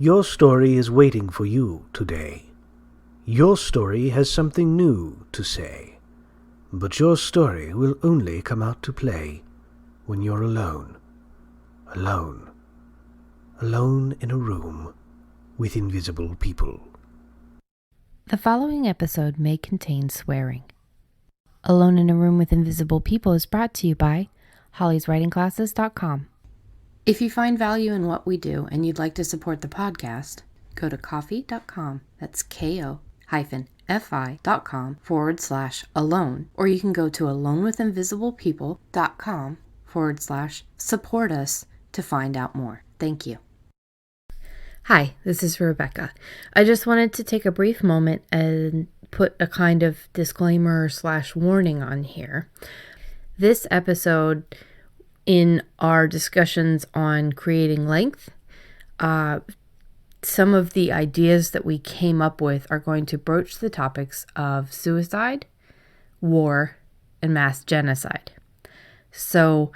Your story is waiting for you today. Your story has something new to say. But your story will only come out to play when you're alone. Alone. Alone in a room with invisible people. The following episode may contain swearing. Alone in a Room with Invisible People is brought to you by hollyswritingclasses.com. If you find value in what we do and you'd like to support the podcast, go to ko-fi.com. That's ko-fi.com/alone, or you can go to alonewithinvisiblepeople.com/support us to find out more. Thank you. Hi, this is Rebecca. I just wanted to take a brief moment and put a kind of disclaimer/warning on here. This episode, in our discussions on creating length, some of the ideas that we came up with are going to broach the topics of suicide, war, and mass genocide. So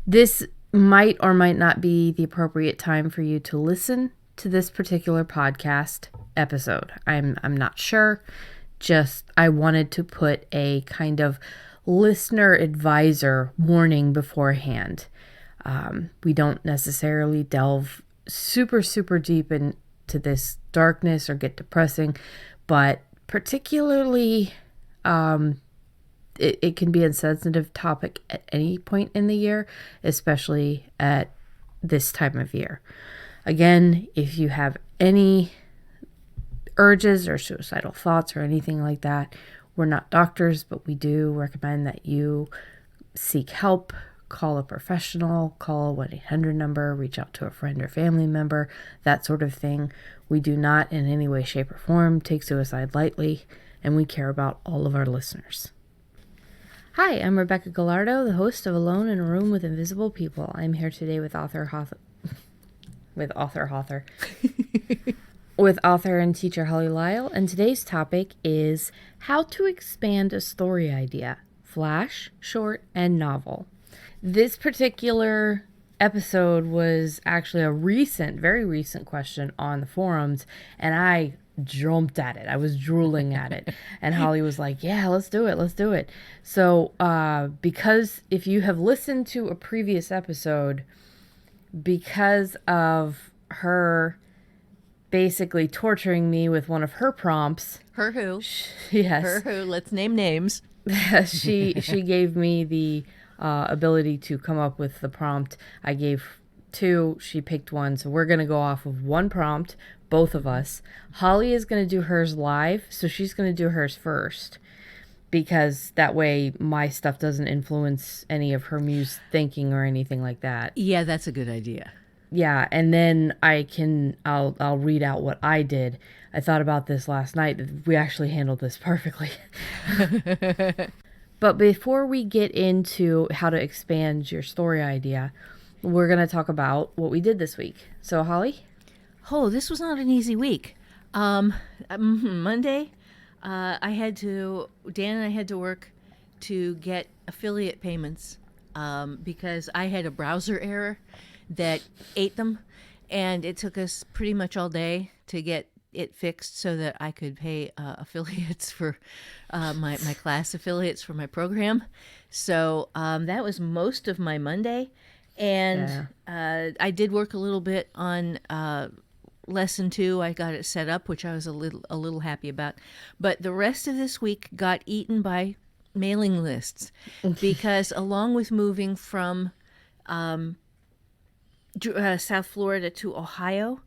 this might or might not be the appropriate time for you to listen to this particular podcast episode. I'm not sure. Just I wanted to put a kind of listener advisor warning beforehand. We don't necessarily delve super deep into this darkness or get depressing, but particularly it can be a sensitive topic at any point in the year, especially at this time of year. Again, if you have any urges or suicidal thoughts or anything like that, we're not doctors, but we do recommend that you seek help, call a professional, call a 1-800 number, reach out to a friend or family member, that sort of thing. We do not in any way, shape, or form take suicide lightly, and we care about all of our listeners. Hi, I'm Rebecca Galardo, the host of Alone in a Room with Invisible People. I'm here today with author and teacher Holly Lisle, and today's topic is how to expand a story idea, flash, short, and novel. This particular episode was actually a very recent question on the forums, and I jumped at it. I was drooling at it. And Holly was like, yeah, let's do it. So because if you have listened to a previous episode, because of her basically torturing me with one of her prompts. Her who? Yes. Her who? Let's name names. She gave me the ability to come up with the prompt. I gave 2. She picked 1. So we're going to go off of 1 prompt, both of us. Holly is going to do hers live. So she's going to do hers first, because that way my stuff doesn't influence any of her muse thinking or anything like that. Yeah, that's a good idea. Yeah, and then I'll read out what I did. I thought about this last night. We actually handled this perfectly. But before we get into how to expand your story idea, we're going to talk about what we did this week. So, Holly? Oh, this was not an easy week. Monday, Dan and I had to work to get affiliate payments because I had a browser error that ate them, and it took us pretty much all day to get it fixed so that I could pay affiliates for my class affiliates for my program. So that was most of my Monday, and I did work a little bit on lesson 2. I got it set up, which I was a little happy about, but the rest of this week got eaten by mailing lists because along with moving from South Florida to Ohio,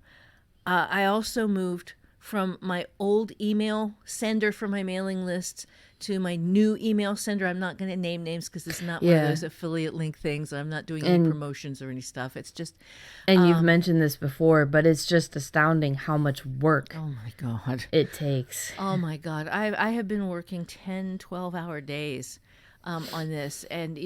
I also moved from my old email sender for my mailing lists to my new email sender. I'm not going to name names because it's not one of those affiliate link things. I'm not doing any promotions or any stuff. It's just... And you've mentioned this before, but it's just astounding how much work oh my God. It takes. Oh my God. I have been working 10, 12-hour days on this, and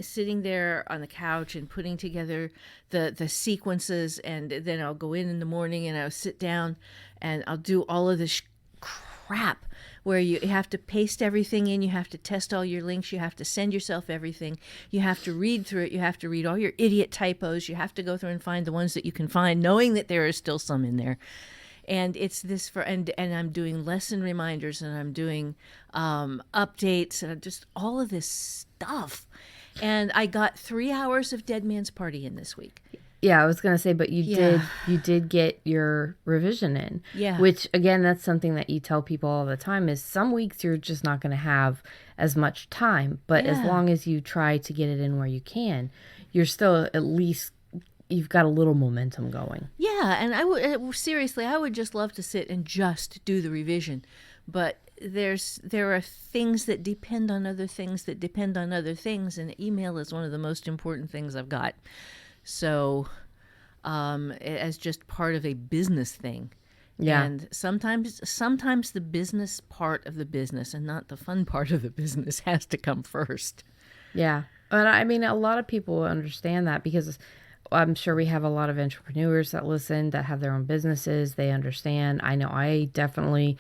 sitting there on the couch and putting together the sequences, and then I'll go in the morning and I'll sit down and I'll do all of this crap where you have to paste everything in, you have to test all your links, you have to send yourself everything, you have to read through it, you have to read all your idiot typos, you have to go through and find the ones that you can find, knowing that there are still some in there. And it's this and I'm doing lesson reminders, and I'm doing updates, and just all of this stuff. And I got 3 hours of Dead Man's Party in this week. Yeah, I was going to say, but Yeah. you did get your revision in. Yeah. Which, again, that's something that you tell people all the time is some weeks you're just not going to have as much time. But as Yeah. long as you try to get it in where you can, you're still at least, you've got a little momentum going. Yeah, and I would seriously, I would just love to sit and just do the revision, but there are things that depend on other things that depend on other things, and email is one of the most important things I've got. So, as just part of a business thing. Yeah. And sometimes the business part of the business and not the fun part of the business has to come first. Yeah. And I mean, a lot of people understand that because I'm sure we have a lot of entrepreneurs that listen that have their own businesses. They understand. I know I definitely,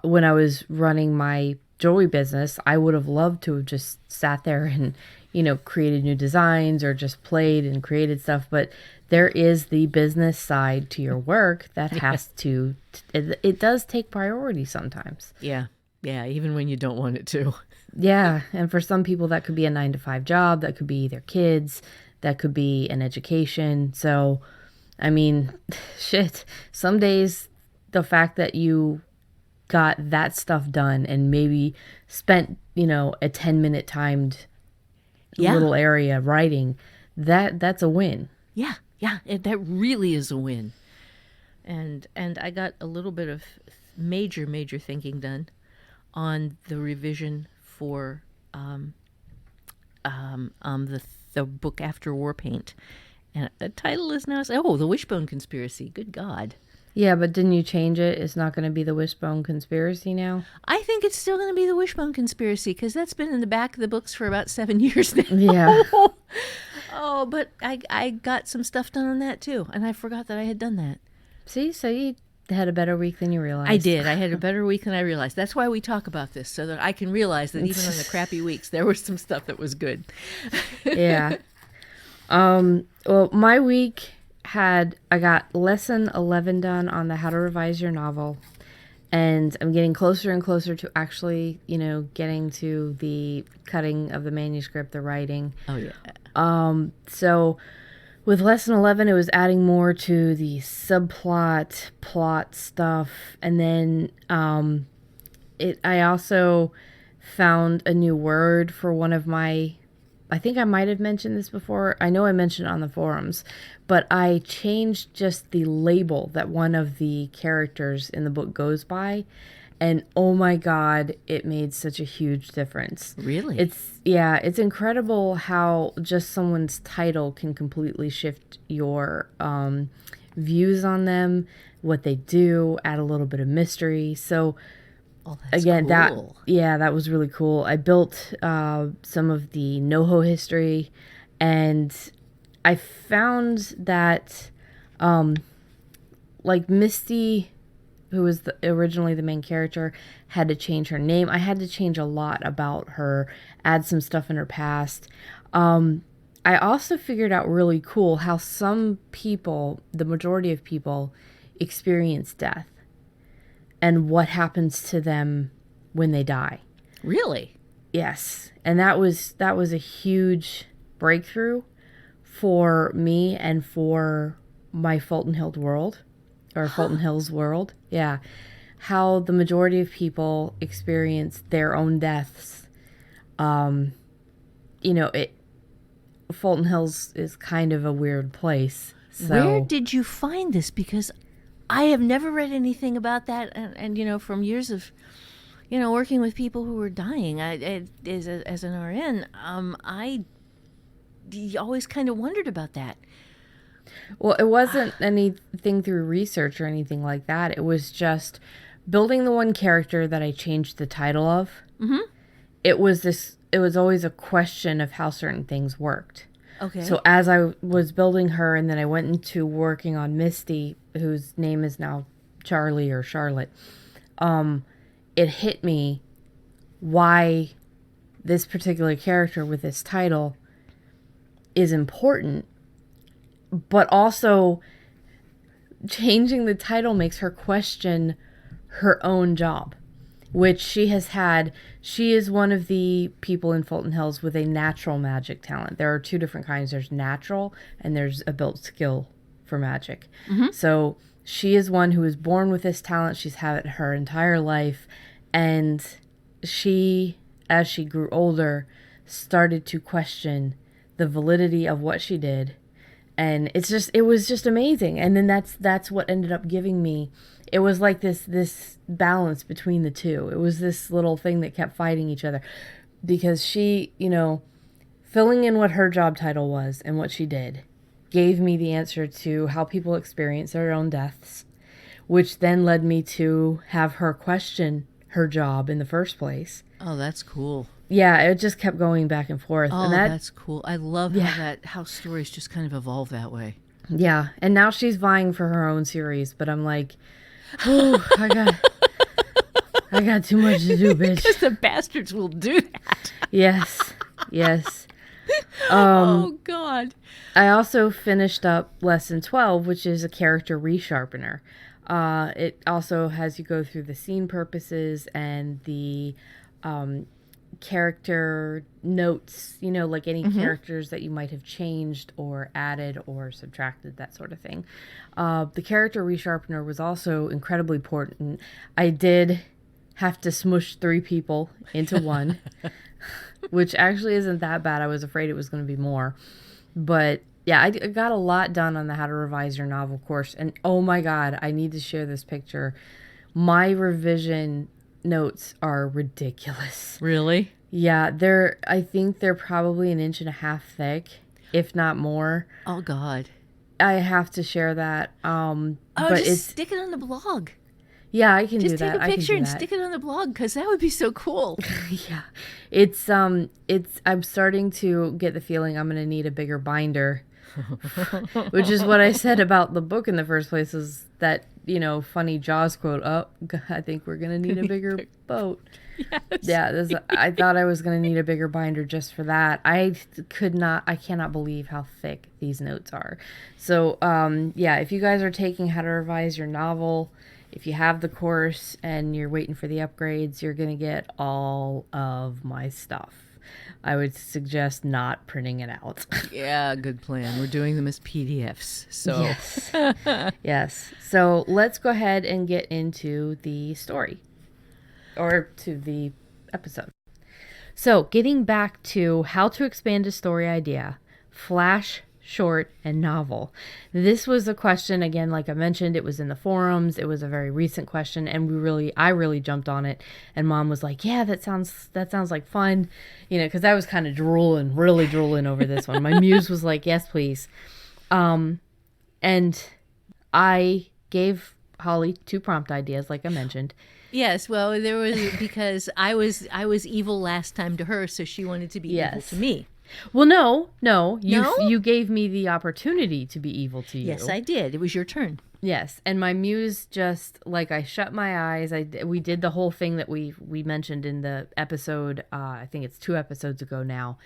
when I was running my jewelry business, I would have loved to have just sat there and, created new designs or just played and created stuff. But there is the business side to your work that has to, it does take priority sometimes. Yeah. Yeah, even when you don't want it to. Yeah. And for some people, that could be a 9-to-5 job. That could be their kids. That could be an education. So, I mean, shit, some days the fact that you got that stuff done and maybe spent, a 10-minute timed little area writing, that's a win. Yeah, that really is a win. And I got a little bit of major thinking done on the revision for the book After War Paint. And the title is now, The Wishbone Conspiracy. Good God. Yeah, but didn't you change it? It's not going to be the Wishbone Conspiracy now? I think it's still going to be the Wishbone Conspiracy because that's been in the back of the books for about 7 years now. Yeah. Oh, but I got some stuff done on that too, and I forgot that I had done that. See, so you had a better week than you realized. I did. I had a better week than I realized. That's why we talk about this, so that I can realize that even on the crappy weeks, there was some stuff that was good. Yeah. Well, my week I got lesson 11 done on the How to Revise Your Novel, and I'm getting closer and closer to actually, getting to the cutting of the manuscript, the writing. Oh, yeah. So with lesson 11, it was adding more to the subplot, plot stuff, and then I also found a new word for one of my, I think I might have mentioned this before. I know I mentioned it on the forums, but I changed just the label that one of the characters in the book goes by. And oh my God, it made such a huge difference. Really? It's incredible how just someone's title can completely shift your views on them, what they do, add a little bit of mystery. So that's again, cool. that was really cool. I built some of the NoHo history, and I found that like Misty, who was originally the main character, had to change her name. I had to change a lot about her, add some stuff in her past. I also figured out really cool how some people, the majority of people, experience death and what happens to them when they die. Really? Yes. And that was a huge breakthrough for me and for my Fulton Hills world. Or Fulton Hills world. Yeah. How the majority of people experience their own deaths. Fulton Hills is kind of a weird place. So Where did you find this? Because I have never read anything about that. And from years of, working with people who were dying, as an RN, I always kind of wondered about that. Well, it wasn't anything through research or anything like that. It was just building the one character that I changed the title of. Mm-hmm. It was always a question of how certain things worked. Okay. So as I was building her, and then I went into working on Misty, whose name is now Charlie or Charlotte, it hit me why this particular character with this title is important, but also changing the title makes her question her own job, which she has had. She is one of the people in Fulton Hills with a natural magic talent. There are two different kinds. There's natural and there's a built skill for magic. So she is one who is born with this talent. She's had it her entire life. And she, as she grew older, started to question the validity of what she did. And it was just amazing. And then that's what ended up giving me, it was like this balance between the two. It was this little thing that kept fighting each other, because she, filling in what her job title was and what she did gave me the answer to how people experience their own deaths, which then led me to have her question her job in the first place. Oh, that's cool. Yeah, it just kept going back and forth. Oh, And that's cool. I love how stories just kind of evolve that way. Yeah, and now she's vying for her own series, but I'm like, oh, I got too much to do, bitch. Because the bastards will do that. Yes. Oh, God. I also finished up lesson 12, which is a character resharpener. It also has you go through the scene purposes and the character notes, like any characters that you might have changed or added or subtracted, that sort of thing. The character resharpener was also incredibly important. I did have to smush 3 people into one, which actually isn't that bad. I was afraid it was going to be more. But yeah, I got a lot done on the How to Revise Your Novel course. And oh my God, I need to share this picture. My revision notes are ridiculous. Really? Yeah, I think they're probably 1.5 inches thick, if not more. Oh, God. I have to share that. But just stick it on the blog. Yeah, I can do that. Just take a picture and stick it on the blog, because that would be so cool. Yeah, I'm starting to get the feeling I'm going to need a bigger binder, which is what I said about the book in the first place, is that, funny Jaws quote, oh, I think we're going to need a bigger boat. Yes. Yeah, I thought I was going to need a bigger binder just for that. I cannot believe how thick these notes are. So, yeah, if you guys are taking How to Revise Your Novel, if you have the course and you're waiting for the upgrades, you're going to get all of my stuff. I would suggest not printing it out. Yeah, good plan. We're doing them as PDFs. So Yes. Yes. So let's go ahead and get into the story, or to the episode. So getting back to how to expand a story idea, flash, short, and novel. This was a question, again, like I mentioned, it was in the forums. It was a very recent question, and I really jumped on it. And Mom was like, yeah, that sounds like fun. Because I was kind of really drooling over this one. My muse was like, yes, please. And I gave Holly 2 prompt ideas, like I mentioned. Yes, well, there was, because I was evil last time to her, so she wanted to be evil to me. Well, no. You gave me the opportunity to be evil to you. Yes, I did. It was your turn. Yes, and my muse just, like, I shut my eyes. We did the whole thing that we mentioned in the episode, I think it's 2 episodes ago now,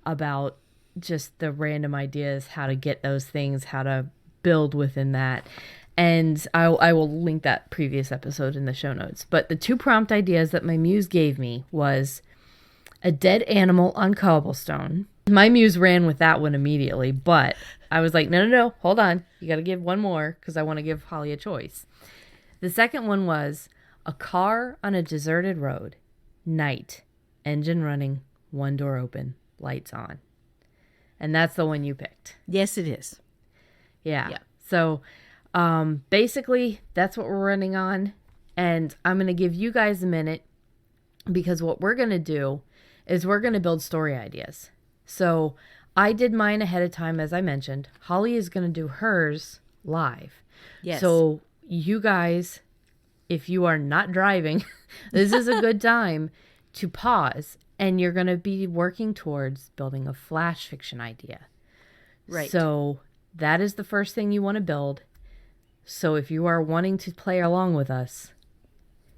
about just the random ideas, how to get those things, how to build within that. And I will link that previous episode in the show notes. But the 2 prompt ideas that my muse gave me was a dead animal on cobblestone. My muse ran with that one immediately, but I was like, no, hold on. You got to give one more, because I want to give Holly a choice. The second one was a car on a deserted road, night, engine running, one door open, lights on. And that's the one you picked. Yes, it is. Yeah. So basically, that's what we're running on. And I'm going to give you guys a minute, because what we're going to do is we're going to build story ideas. So I did mine ahead of time, as I mentioned. Holly is going to do hers live. Yes. So you guys, if you are not driving, this is a good time to pause, and you're going to be working towards building a flash fiction idea. Right. So that is the first thing you want to build. So if you are wanting to play along with us,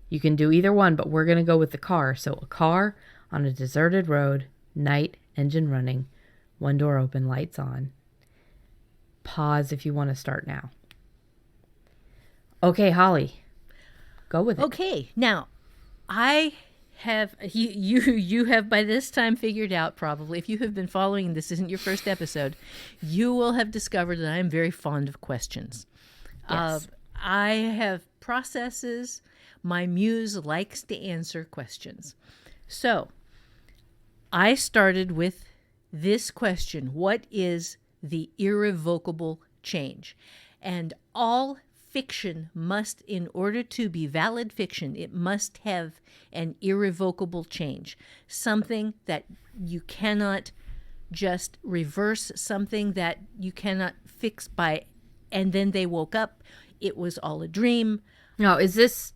You can do either one, but we're going to go with the car. So a car on a deserted road, night, engine running, one door open, lights on. Pause if you want to start now. Okay, Holly, go with it. Okay, now I have you have by this time figured out, probably if you have been following, this isn't your first episode, you will have discovered that I am very fond of questions. Yes. I have processes. My muse likes to answer questions. So I started with this question: what is the irrevocable change? And all fiction must, in order to be valid fiction, it must have an irrevocable change. Something that you cannot just reverse, something that you cannot fix by, and then they woke up, it was all a dream. Now, is this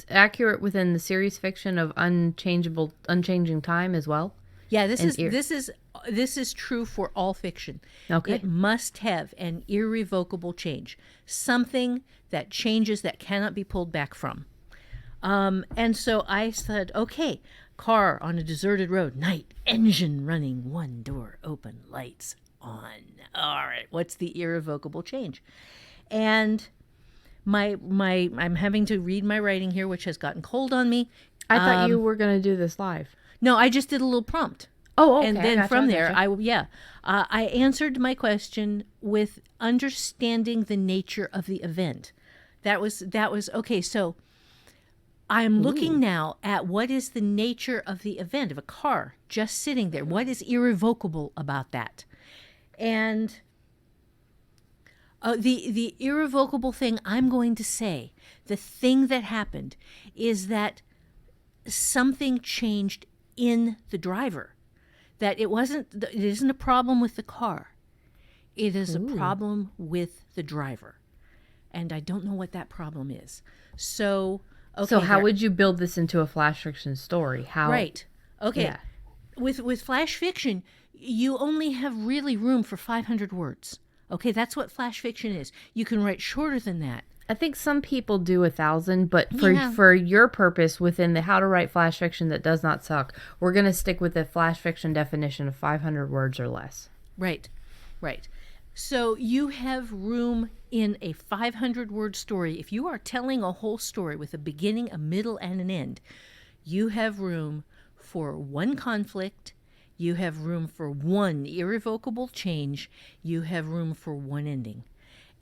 accurate within the series fiction of unchanging time as well? Yeah, this is true for all fiction. Okay. It must have an irrevocable change, something that changes that cannot be pulled back from. And so I said, okay, car on a deserted road, night, engine running, one door open, lights on. All right, what's the irrevocable change? And I'm having to read my writing here, which has gotten cold on me. I thought you were going to do this live. No, I just did a little prompt. Oh, okay. And then from there, I answered my question with understanding the nature of the event. That was okay. So I'm looking now at what is the nature of the event of a car just sitting there. What is irrevocable about that? And the irrevocable thing I'm going to say, the thing that happened, is that something changed in the driver. That it isn't a problem with the car. It is a problem with the driver. And I don't know what that problem is. So, okay. So how would you build this into a flash fiction story? How? Right. Okay. Yeah. With flash fiction, you only have really room for 500 words. Okay, that's what flash fiction is. You can write shorter than that. I think some people do 1,000, but Yeah. for your purpose within the how to write flash fiction that does not suck, we're going to stick with the flash fiction definition of 500 words or less. Right. So you have room in a 500-word story. If you are telling a whole story with a beginning, a middle, and an end, you have room for one conflict. You have room for one irrevocable change. You have room for one ending.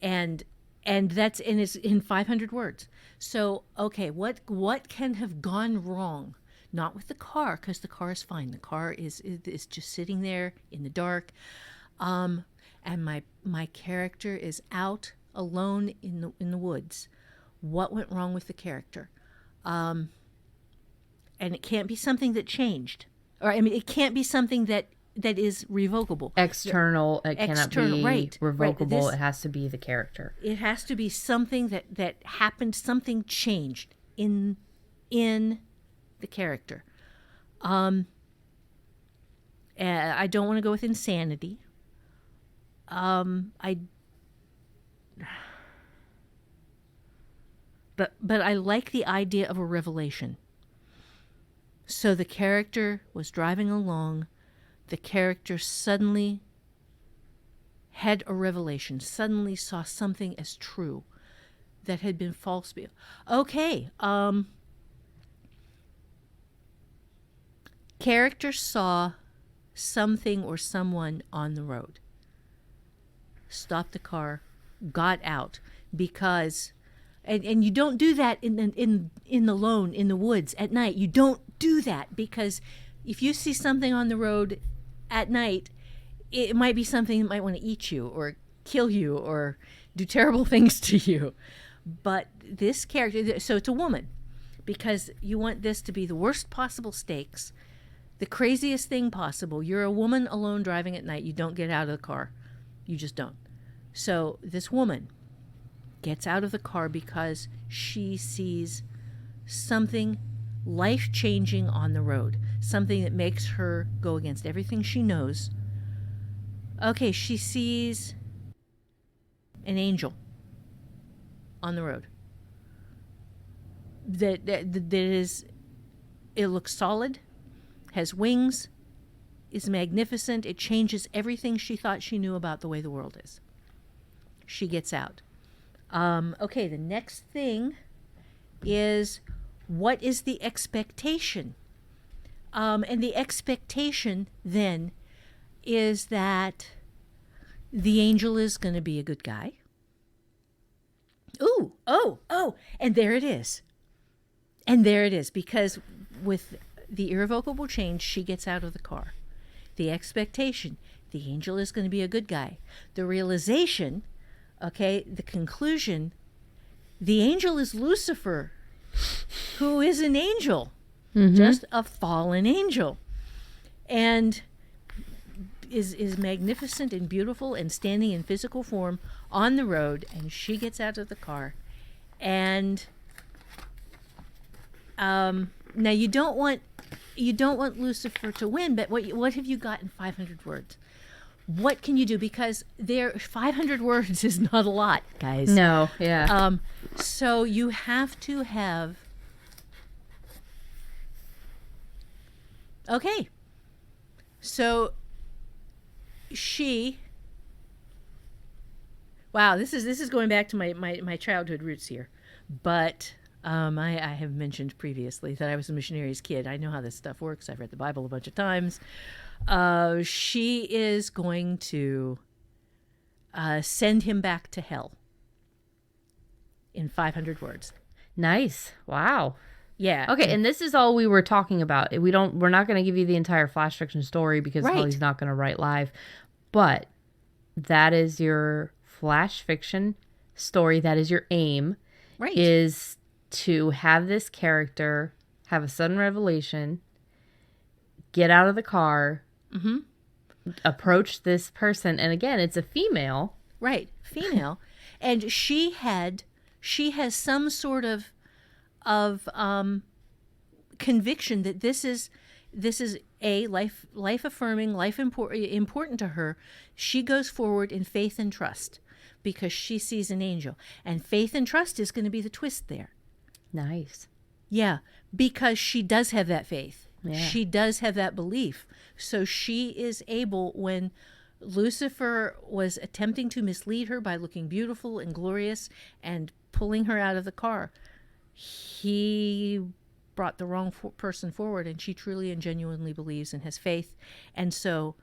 And it's in 500 words. So, okay, what can have gone wrong? Not with the car, because the car is fine. The car is just sitting there in the dark. And my character is out alone in the woods. What went wrong with the character? And it can't be something that changed. Or it can't be something that is revocable. External, it cannot be right, revocable. It has to be the character. It has to be something that happened, something changed in the character. I don't want to go with insanity. But I like the idea of a revelation. So the character was driving along. The character suddenly had a revelation, suddenly saw something as true that had been false. Okay. Character saw something or someone on the road. Stopped the car, got out, because and you don't do that in alone in the woods at night. You don't do that, because if you see something on the road at night, it might be something that might want to eat you or kill you or do terrible things to you. But this character, so it's a woman, because you want this to be the worst possible stakes, the craziest thing possible. You're a woman alone driving at night. You don't get out of the car. You just don't. So this woman gets out of the car because she sees something life-changing on the road, something that makes her go against everything she knows. Okay, she sees an angel on the road. it looks solid, has wings, is magnificent. It changes everything she thought she knew about the way the world is. She gets out. Okay, the next thing is, what is the expectation? And the expectation then is that the angel is going to be a good guy. Ooh, oh, and there it is. And there it is, because with the irrevocable change, she gets out of the car. The expectation, the angel is going to be a good guy. The realization, okay, the conclusion, the angel is Lucifer, who is an angel, just a fallen angel, and is magnificent and beautiful and standing in physical form on the road. And she gets out of the car, and now you don't want Lucifer to win, but what have you got in 500 words? What can you do? Because 500 words is not a lot, guys. No, yeah. So you have to have. Okay. So she. Wow, this is going back to my childhood roots here, but I have mentioned previously that I was a missionary's kid. I know how this stuff works. I've read the Bible a bunch of times. She is going to send him back to hell in 500 words. Nice. Wow. Yeah. Okay, and this is all we were talking about. We're not going to give you the entire flash fiction story because Right. Holly's not going to write live. But that is your flash fiction story. That is your aim. Right. Is to have this character have a sudden revelation, get out of the car, approach this person, and again, it's a female. Right, female, and she has some sort of conviction that this is a life affirming, important to her. She goes forward in faith and trust because she sees an angel, and faith and trust is going to be the twist there. Nice. Yeah, because she does have that faith. Yeah. She does have that belief. So she is able, when Lucifer was attempting to mislead her by looking beautiful and glorious and pulling her out of the car, he brought the wrong person forward, and she truly and genuinely believes and has faith, and so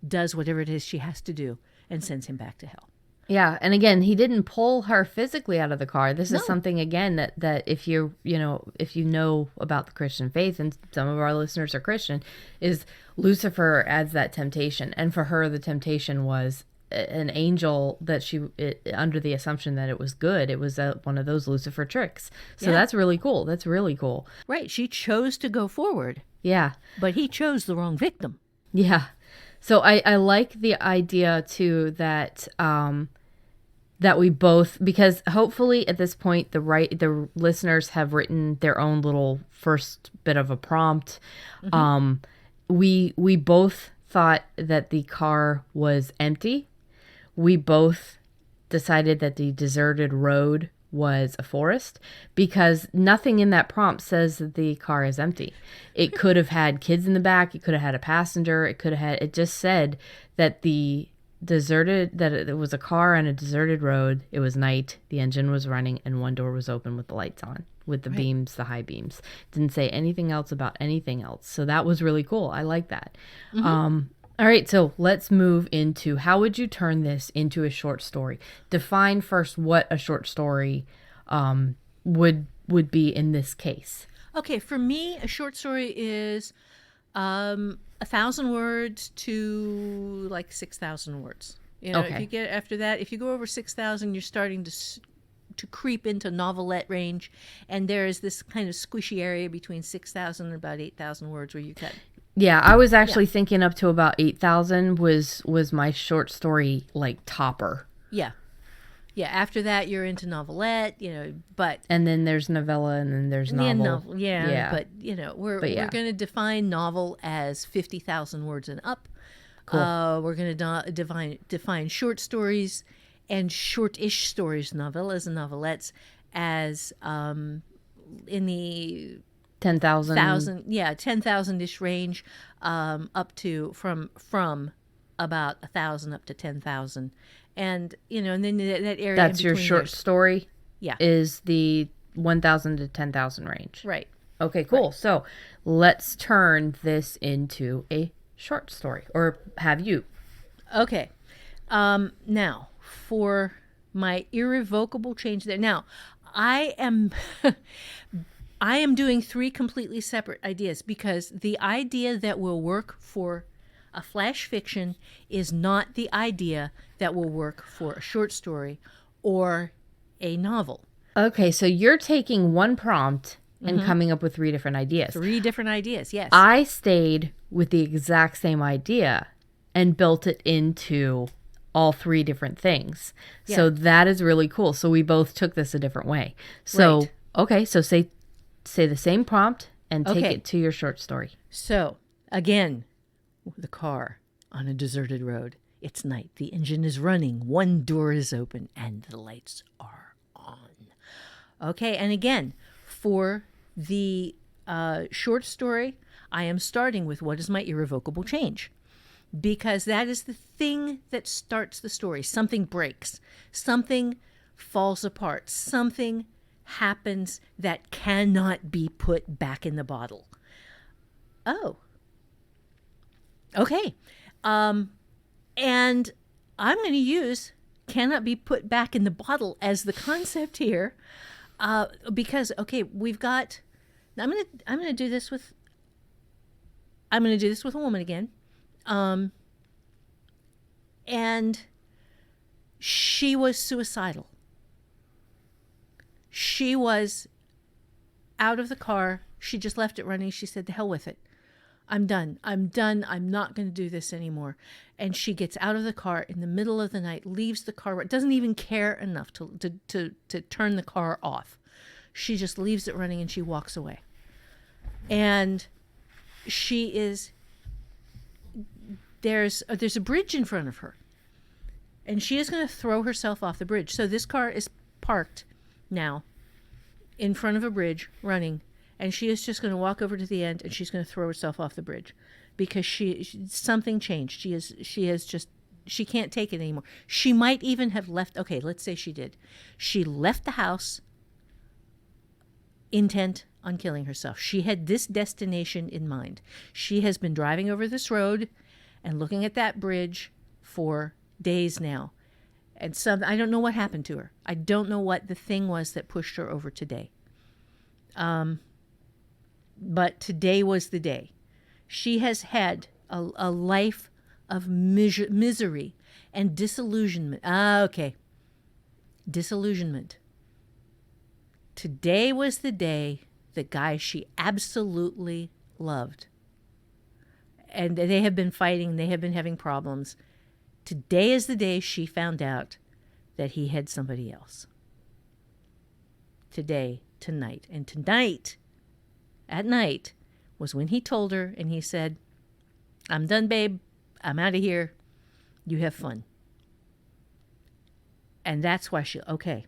does whatever it is she has to do and sends him back to hell. Yeah, and again, he didn't pull her physically out of the car. This No. is something again that if you know about the Christian faith, and some of our listeners are Christian, is Lucifer adds that temptation, and for her the temptation was an angel that under the assumption that it was good. It was one of those Lucifer tricks. So Yeah. that's really cool. That's really cool. Right, she chose to go forward, Yeah. but he chose the wrong victim. Yeah. So I like the idea too that that we both, because hopefully at this point the listeners have written their own little first bit of a prompt. We both thought that the car was empty. We both decided that the deserted road was a forest because nothing in that prompt says that the car is empty. It could have had kids in the back. It could have had a passenger. It just said that it was a car on a deserted road. It was night. The engine was running and one door was open with the lights on, with the beams, the high beams. Didn't say anything else about anything else. So that was really cool. I like that. All right, so let's move into, how would you turn this into a short story? Define first what a short story would be in this case. Okay, for me, a short story is 1,000 words to like 6,000 words. You know, Okay. if you get after that, if you go over 6,000, you're starting to creep into novelette range, and there is this kind of squishy area between 6,000 and about 8,000 words where you cut. Yeah, I was actually thinking up to about 8,000 was my short story like topper. Yeah. Yeah, after that you're into novelette, but And then there's novella and then there's novel. yeah, but we're yeah. going to define novel as 50,000 words and up. Cool. We're going to define short stories and short-ish stories, novellas and novelettes, as in the 10,000. 10,000-ish range, up to from about 1,000 up to 10,000, and and then that area. That's in your between short there's- story. Yeah. Is the 1,000 to 10,000 range. Right. Okay, cool. So let's turn this into a short story, or have you? Okay. Now for my irrevocable change there. Now, I am I am doing 3 completely separate ideas, because the idea that will work for a flash fiction is not the idea that will work for a short story or a novel. Okay, so you're taking one prompt and coming up with 3 different ideas. 3 different ideas, yes. I stayed with the exact same idea and built it into all 3 different things. So Yeah. that is really cool. So we both took this a different way. So, Right. okay, so say the same prompt and take Okay. it to your short story. So, again, the car on a deserted road. It's night. The engine is running. One door is open and the lights are on. Okay, and again, for the short story, I am starting with what is my irrevocable change, because that is the thing that starts the story. Something breaks, something falls apart, something happens that cannot be put back in the bottle. Oh, okay. And I'm going to use cannot be put back in the bottle as the concept here, because okay, we've got. I'm gonna do this with. I'm gonna do this with a woman again, and she was suicidal. She was out of the car. She just left it running. She said, "The hell with it. I'm done. I'm done. I'm not going to do this anymore." And she gets out of the car in the middle of the night, leaves the car, doesn't even care enough to turn the car off. She just leaves it running and she walks away. And she is, there's a bridge in front of her. And she is going to throw herself off the bridge. So this car is parked now in front of a bridge running. And she is just going to walk over to the end and she's going to throw herself off the bridge, because something changed. She can't take it anymore. She might even have left. Okay, let's say she did. She left the house intent on killing herself. She had this destination in mind. She has been driving over this road and looking at that bridge for days now. And I don't know what happened to her. I don't know what the thing was that pushed her over today. But today was the day. She has had a life of misery and disillusionment. Okay. Disillusionment. Today was the day the guy she absolutely loved. And they have been fighting. They have been having problems. Today is the day she found out that he had somebody else. Today, tonight. And tonight, at night, was when he told her and he said, "I'm done, babe. I'm out of here. You have fun." And that's why okay.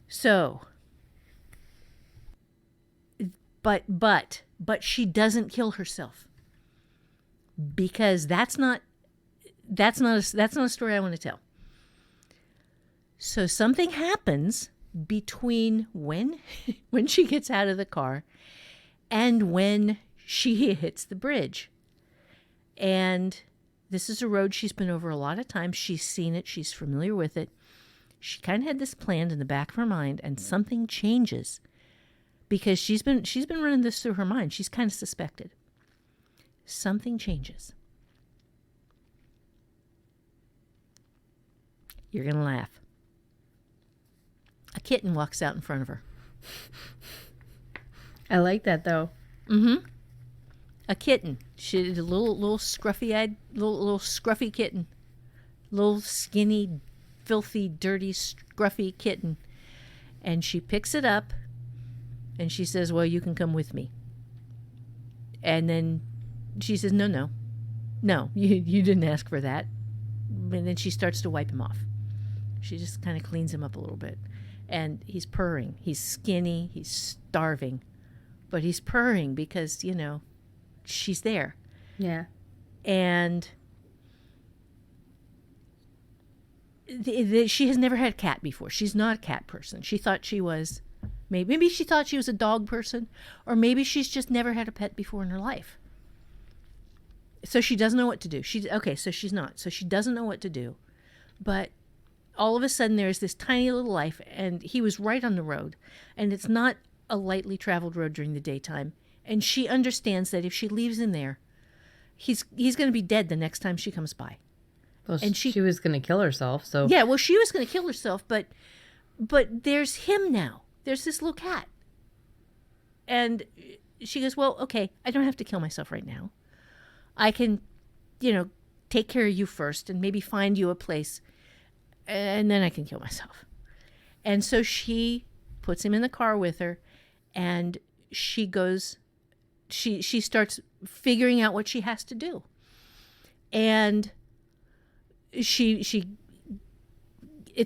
So, but she doesn't kill herself, because that's not a story I want to tell. So something happens between when she gets out of the car and when she hits the bridge. And this is a road she's been over a lot of times. She's seen it. She's familiar with it. She kind of had this planned in the back of her mind, and something changes, because she's been running this through her mind. She's kind of suspected. Something changes. You're going to laugh. A kitten walks out in front of her. I like that, though. Mm-hmm. A kitten. She's a little scruffy-eyed, little scruffy kitten. Little skinny, filthy, dirty, scruffy kitten. And she picks it up and she says, "Well, you can come with me." And then she says, No, you didn't ask for that. And then she starts to wipe him off. She just kind of cleans him up a little bit. and he's purring. He's skinny, he's starving, but he's purring because, she's there. Yeah. And she has never had a cat before. She's not a cat person. She thought she was, maybe she thought she was a dog person, or maybe she's just never had a pet before in her life. So she doesn't know what to do. So she's not. So she doesn't know what to do. But all of a sudden there's this tiny little life, and he was right on the road, and it's not a lightly traveled road during the daytime. And she understands that if she leaves him there, he's going to be dead the next time she comes by. Well, And she was going to kill herself, so... Yeah, well, she was going to kill herself, but there's him now. There's this little cat. And she goes, well, okay, I don't have to kill myself right now. I can, take care of you first and maybe find you a place, and then I can kill myself. And so she puts him in the car with her, and she goes, she starts figuring out what she has to do. And it's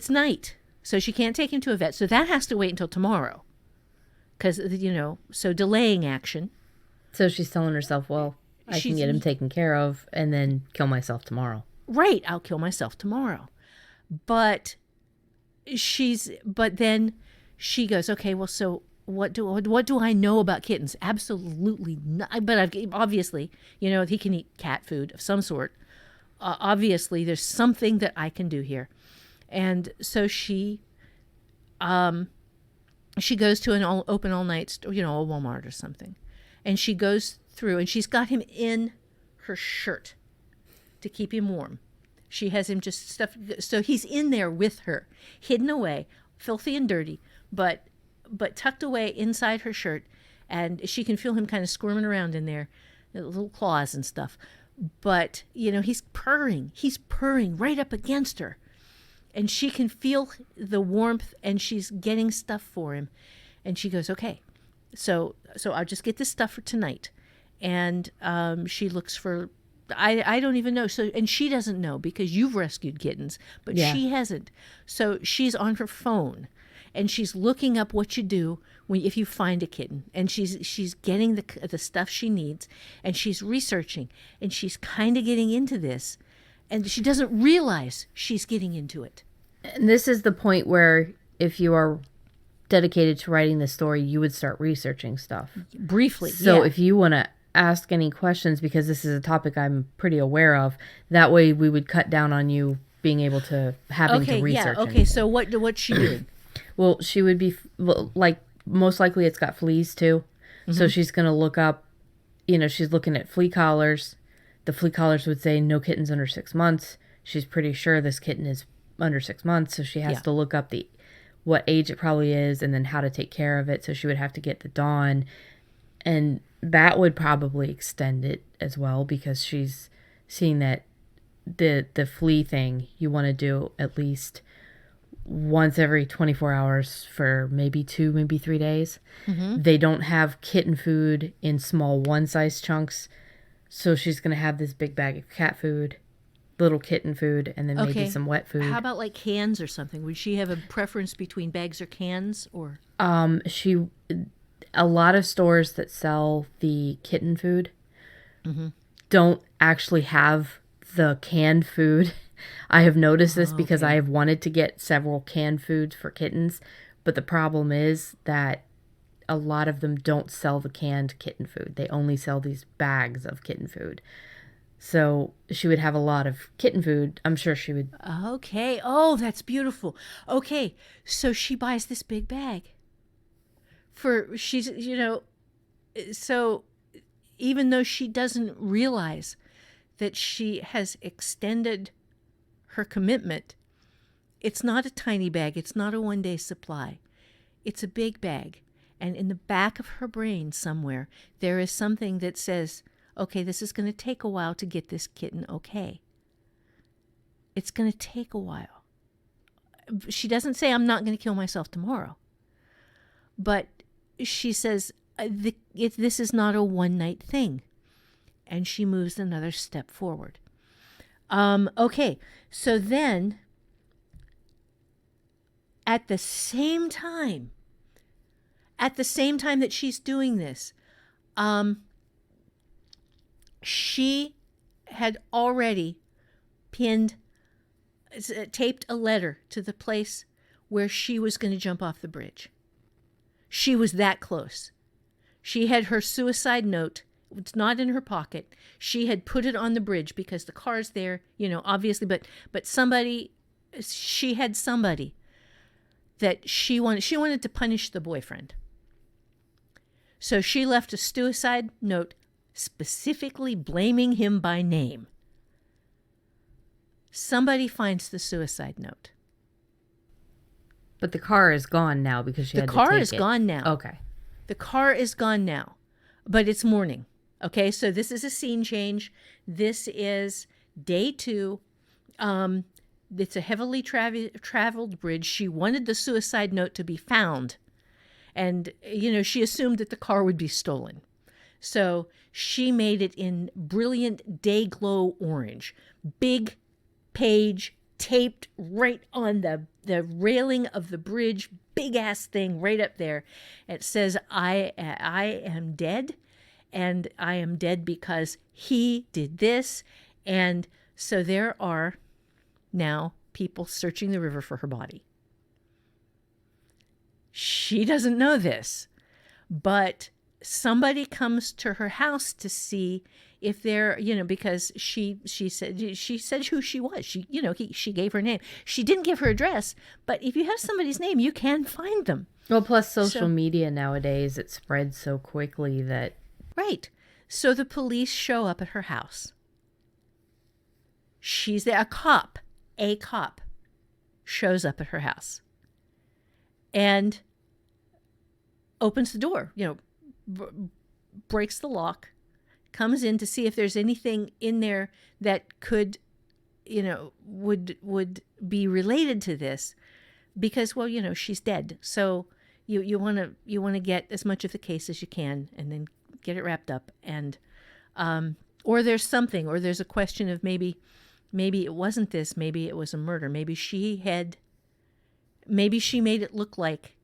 night, so she can't take him to a vet. So that has to wait until tomorrow, because, so delaying action. So she's telling herself, well, I can get him taken care of and then kill myself tomorrow. Right, I'll kill myself tomorrow. But then she goes, okay, well, so what do I know about kittens? Absolutely not. But obviously, he can eat cat food of some sort. Obviously, there's something that I can do here. And so she goes to an open all night store, a Walmart or something. And she goes through, and she's got him in her shirt to keep him warm. She has him just stuffed, so he's in there with her, hidden away, filthy and dirty, but tucked away inside her shirt, and she can feel him kind of squirming around in there, little claws and stuff. But, he's purring right up against her, and she can feel the warmth, and she's getting stuff for him. And she goes, okay, so I'll just get this stuff for tonight. And she looks for, I don't even know. So, and she doesn't know because you've rescued kittens, but she hasn't. So she's on her phone, and she's looking up what you do if you find a kitten, and she's getting the stuff she needs, and she's researching, and she's kind of getting into this, and she doesn't realize she's getting into it. And this is the point where, if you are dedicated to writing the story, you would start researching stuff briefly. So if you want to ask any questions, because this is a topic I'm pretty aware of, that way we would cut down on you being able to having to research. Okay, anything. so what's she doing? Well, she would be like, most likely it's got fleas too. Mm-hmm. So she's going to look up, she's looking at flea collars. The flea collars would say no kittens under 6 months. She's pretty sure this kitten is under 6 months. So she has to look up what age it probably is, and then how to take care of it. So she would have to get the Dawn, and that would probably extend it as well, because she's seeing that the flea thing you want to do at least once every 24 hours for maybe 2, maybe 3 days. Mm-hmm. They don't have kitten food in small one-size chunks, so she's going to have this big bag of cat food, little kitten food, and then maybe some wet food. How about like cans or something? Would she have a preference between bags or cans, or? A lot of stores that sell the kitten food don't actually have the canned food. I have noticed this because I have wanted to get several canned foods for kittens, but the problem is that a lot of them don't sell the canned kitten food. They only sell these bags of kitten food. So she would have a lot of kitten food. I'm sure she would. Okay. Oh, that's beautiful. Okay. So she buys this big bag so even though she doesn't realize that she has extended her commitment, it's not a tiny bag. It's not a one-day supply. It's a big bag. And in the back of her brain somewhere, there is something that says, okay, this is going to take a while to get this kitten okay. It's going to take a while. She doesn't say, I'm not going to kill myself tomorrow. But she says, this is not a one-night thing. And she moves another step forward. Okay, so then, at the same time that she's doing this, she had already taped a letter to the place where she was going to jump off the bridge. She was that close. She had her suicide note. It's not in her pocket. She had put it on the bridge because the car's there, obviously, but she had somebody that she wanted to punish the boyfriend. So she left a suicide note specifically blaming him by name. Somebody finds the suicide note. But the car is gone now because she had to take it. The car is gone now. Okay. The car is gone now, but it's morning. Okay, so this is a scene change. This is day 2. It's a heavily traveled bridge. She wanted the suicide note to be found. And, she assumed that the car would be stolen. So she made it in brilliant day glow orange. Big page taped right on the railing of the bridge. Big ass thing right up there. It says, I am dead. And I am dead because he did this. And so there are now people searching the river for her body. She doesn't know this, but somebody comes to her house to see if they're, because she said who she was. She gave her name. She didn't give her address, but if you have somebody's name, you can find them. Well, plus social media nowadays, it spreads so quickly that... Right. So the police show up at her house. She's there. A cop shows up at her house and opens the door, breaks the lock, comes in to see if there's anything in there that could, would be related to this, because, she's dead. So you want to get as much of the case as you can and then get it wrapped up. And or there's something, or there's a question of maybe it wasn't this, maybe it was a murder, maybe she made it look like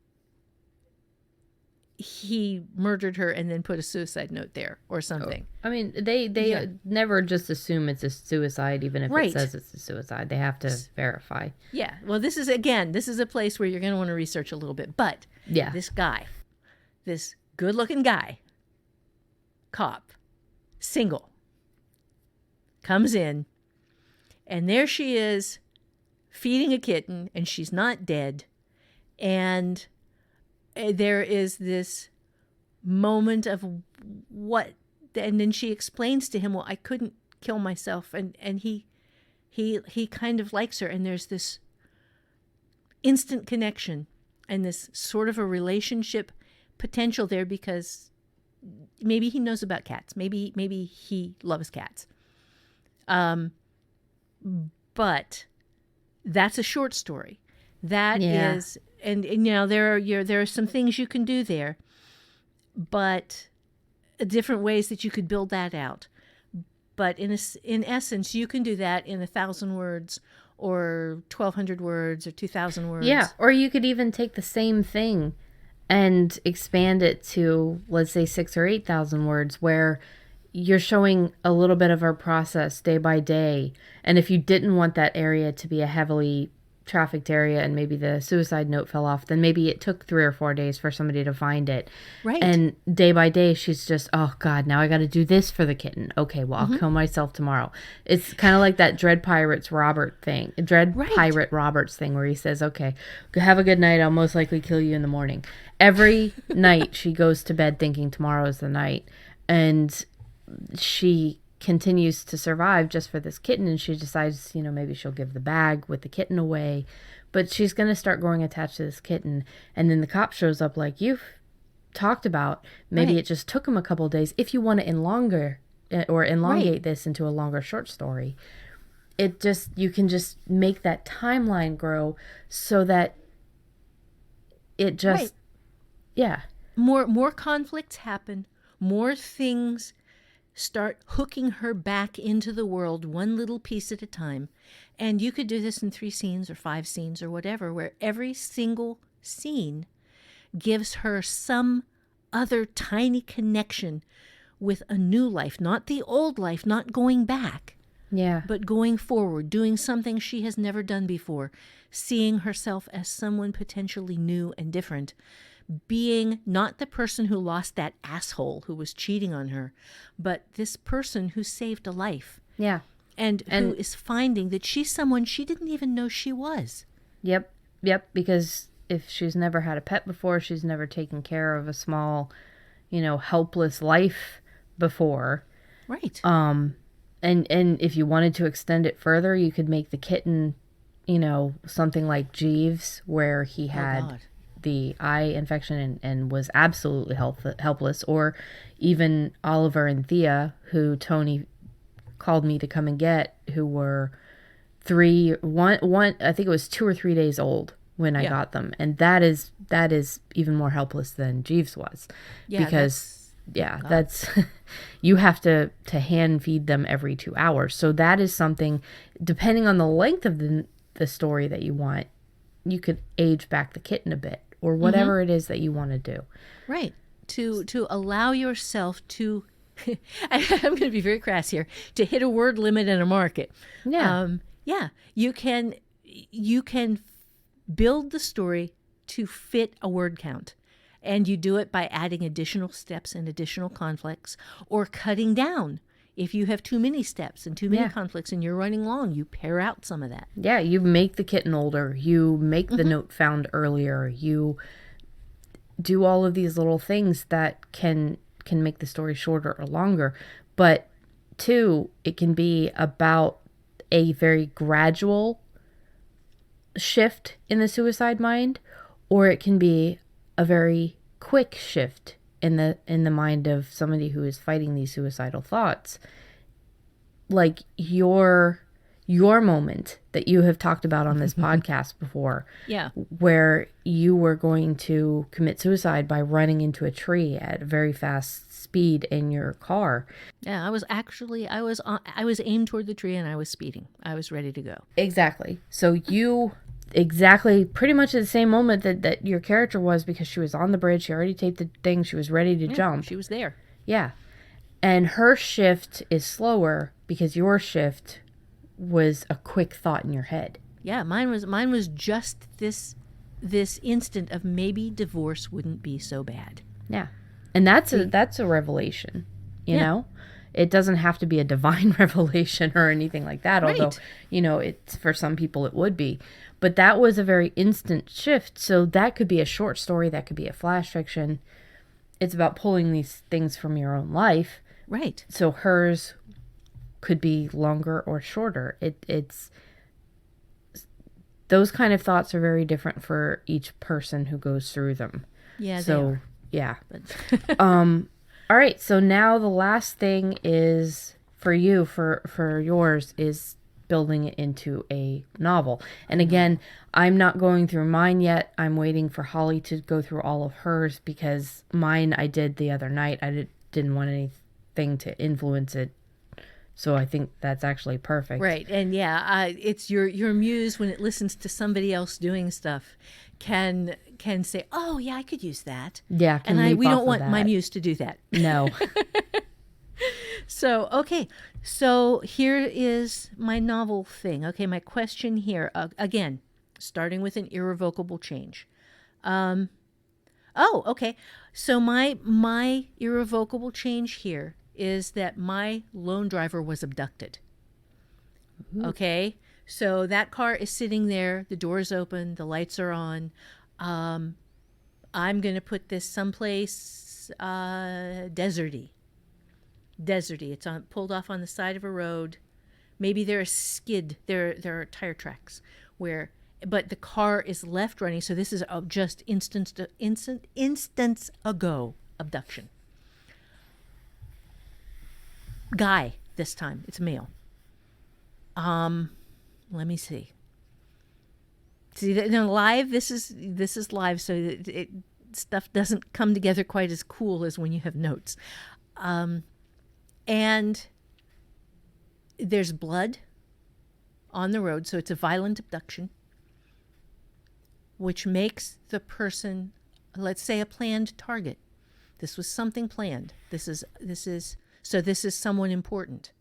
he murdered her and then put a suicide note there or something. I mean, they never just assume it's a suicide, even if it says it's a suicide. They have to verify. Yeah. Well, this is a place where you're going to want to research a little bit. But this guy, this good-looking guy, cop, single, comes in, and there she is feeding a kitten, and she's not dead. And there is this moment of what, and then she explains to him, well, I couldn't kill myself. And he kind of likes her. And there's this instant connection and this sort of a relationship potential there, because maybe he knows about cats. Maybe he loves cats. But that's a short story. That is, and there are some things you can do there, but different ways that you could build that out. But in essence, you can do that in 1,000 words or 1,200 words or 2,000 words. Yeah, or you could even take the same thing and expand it to, let's say, 6,000 or 8,000 words, where you're showing a little bit of our process day by day. And if you didn't want that area to be a heavily trafficked area and maybe the suicide note fell off, then maybe it took 3 or 4 days for somebody to find it. Right. And day by day, she's just, oh God, now I got to do this for the kitten. Okay, well, I'll kill myself tomorrow. It's kind of like that Pirate Roberts thing where he says, okay, have a good night. I'll most likely kill you in the morning. Every night she goes to bed thinking tomorrow is the night. And she continues to survive just for this kitten, and she decides, maybe she'll give the bag with the kitten away, but she's going to start growing attached to this kitten. And then the cop shows up, like you've talked about. Maybe it just took him a couple of days. If you want to elongate this into a longer short story, you can just make that timeline grow so that it just, more conflicts happen, more things start hooking her back into the world one little piece at a time. And you could do this in 3 scenes or 5 scenes or whatever, where every single scene gives her some other tiny connection with a new life, not the old life, not going back, Yeah. but going forward, doing something she has never done before, seeing herself as someone potentially new and different, being not the person who lost that asshole who was cheating on her, but this person who saved a life Yeah. and who is finding that she's someone she didn't even know she was. Yep. Yep. Because if she's never had a pet before, she's never taken care of a small, helpless life before. Right. And if you wanted to extend it further, you could make the kitten, something like Jeeves, where he had God. the eye infection and was absolutely helpless, or even Oliver and Thea, who Tony called me to come and get, who were one I think it was 2 or 3 days old when I got them, and that is even more helpless than Jeeves was, because that's you have to hand feed them every 2 hours. So that is something, depending on the length of the story that you want, you could age back the kitten a bit, or whatever it is that you want to do. Right. To allow yourself to, I'm going to be very crass here, to hit a word limit in a market. Yeah. You can build the story to fit a word count. And you do it by adding additional steps and additional conflicts, or cutting down. If you have too many steps and too many conflicts and you're running long, you pare out some of that. Yeah, you make the kitten older. You make the note found earlier. You do all of these little things that can make the story shorter or longer. But two, it can be about a very gradual shift in the suicide mind, or it can be a very quick shift in the mind of somebody who is fighting these suicidal thoughts. Like your moment that you have talked about on this podcast before. Yeah. Where you were going to commit suicide by running into a tree at a very fast speed in your car. Yeah, I was aimed toward the tree and I was speeding. I was ready to go. Exactly. So you exactly pretty much at the same moment that your character was, because she was on the bridge, she already taped the thing, she was ready to jump. She was there. Yeah. And her shift is slower because your shift was a quick thought in your head. Yeah, mine was just this instant of maybe divorce wouldn't be so bad. Yeah. And that's a revelation, you know? It doesn't have to be a divine revelation or anything like that, although, it's for some people it would be. But that was a very instant shift. So that could be a short story, that could be a flash fiction. It's about pulling these things from your own life. Right. So hers could be longer or shorter. It's those kind of thoughts are very different for each person who goes through them. Yeah, so they are. Yeah. All right, so now the last thing is for you, for yours, is building it into a novel. And again, I'm not going through mine yet. I'm waiting for Holly to go through all of hers, because mine I did the other night. I didn't want anything to influence it. So I think that's actually perfect. Right. And it's your muse, when it listens to somebody else doing stuff, can say, "Oh, yeah, I could use that." Yeah, we don't want my muse to do that. No. So, okay. So here is my novel thing. Okay, my question here, again, starting with an irrevocable change. Okay. So my irrevocable change here is that my lone driver was abducted. Ooh. Okay? So that car is sitting there, the door's open, the lights are on. I'm going to put this someplace deserty. It's pulled off on the side of a road. Maybe there are tire tracks but the car is left running. So this is just instance ago abduction. Guy this time. It's a male. Let me see. See, live. This is live, so stuff doesn't come together quite as cool as when you have notes. And there's blood on the road, so it's a violent abduction, which makes the person, let's say, a planned target. This was something planned. This is someone important,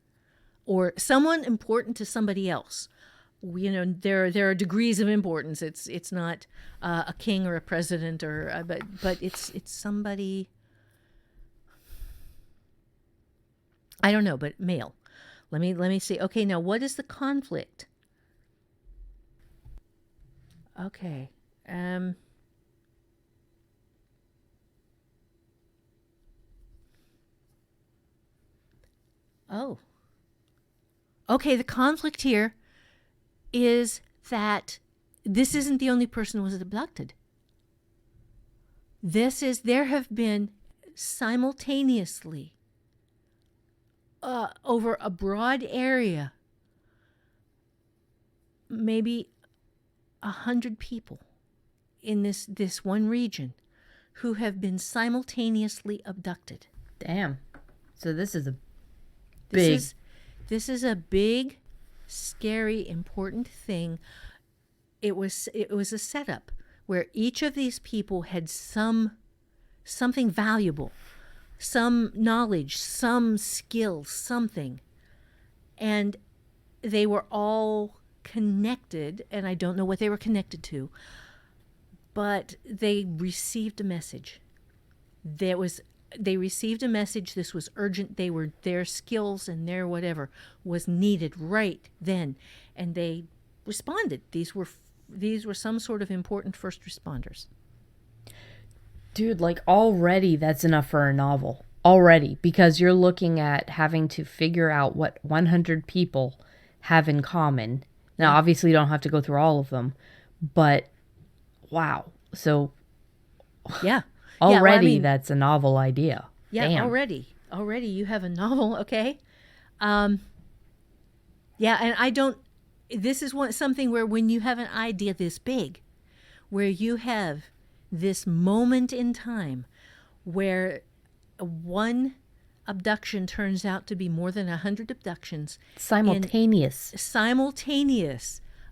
or someone important to somebody else. You know, there are degrees of importance. It's not a king or a president, or but it's somebody. I don't know, but male. Let me see. Okay, now what is the conflict? Okay. Oh. Okay, the conflict here is that this isn't the only person who was abducted. There have been simultaneously over a broad area, maybe 100 people in this one region who have been simultaneously abducted. Damn. So this is a This big... is a big, scary, important thing. It was a setup where each of these people had something valuable, some knowledge, some skill, something. And they were all connected, and I don't know what they were connected to, but they received a message. They received a message. This was urgent. Their skills and their whatever was needed right then, and they responded. These were some sort of important first responders. Dude, like already that's enough for a novel. Already, because you're looking at having to figure out what 100 people have in common. Now, obviously, you don't have to go through all of them, but wow. So, Yeah. already that's a novel idea. Yeah, Damn. already you have a novel, okay? Yeah, and this is something where when you have an idea this big, where you have this moment in time where one abduction turns out to be more than 100 abductions. Simultaneous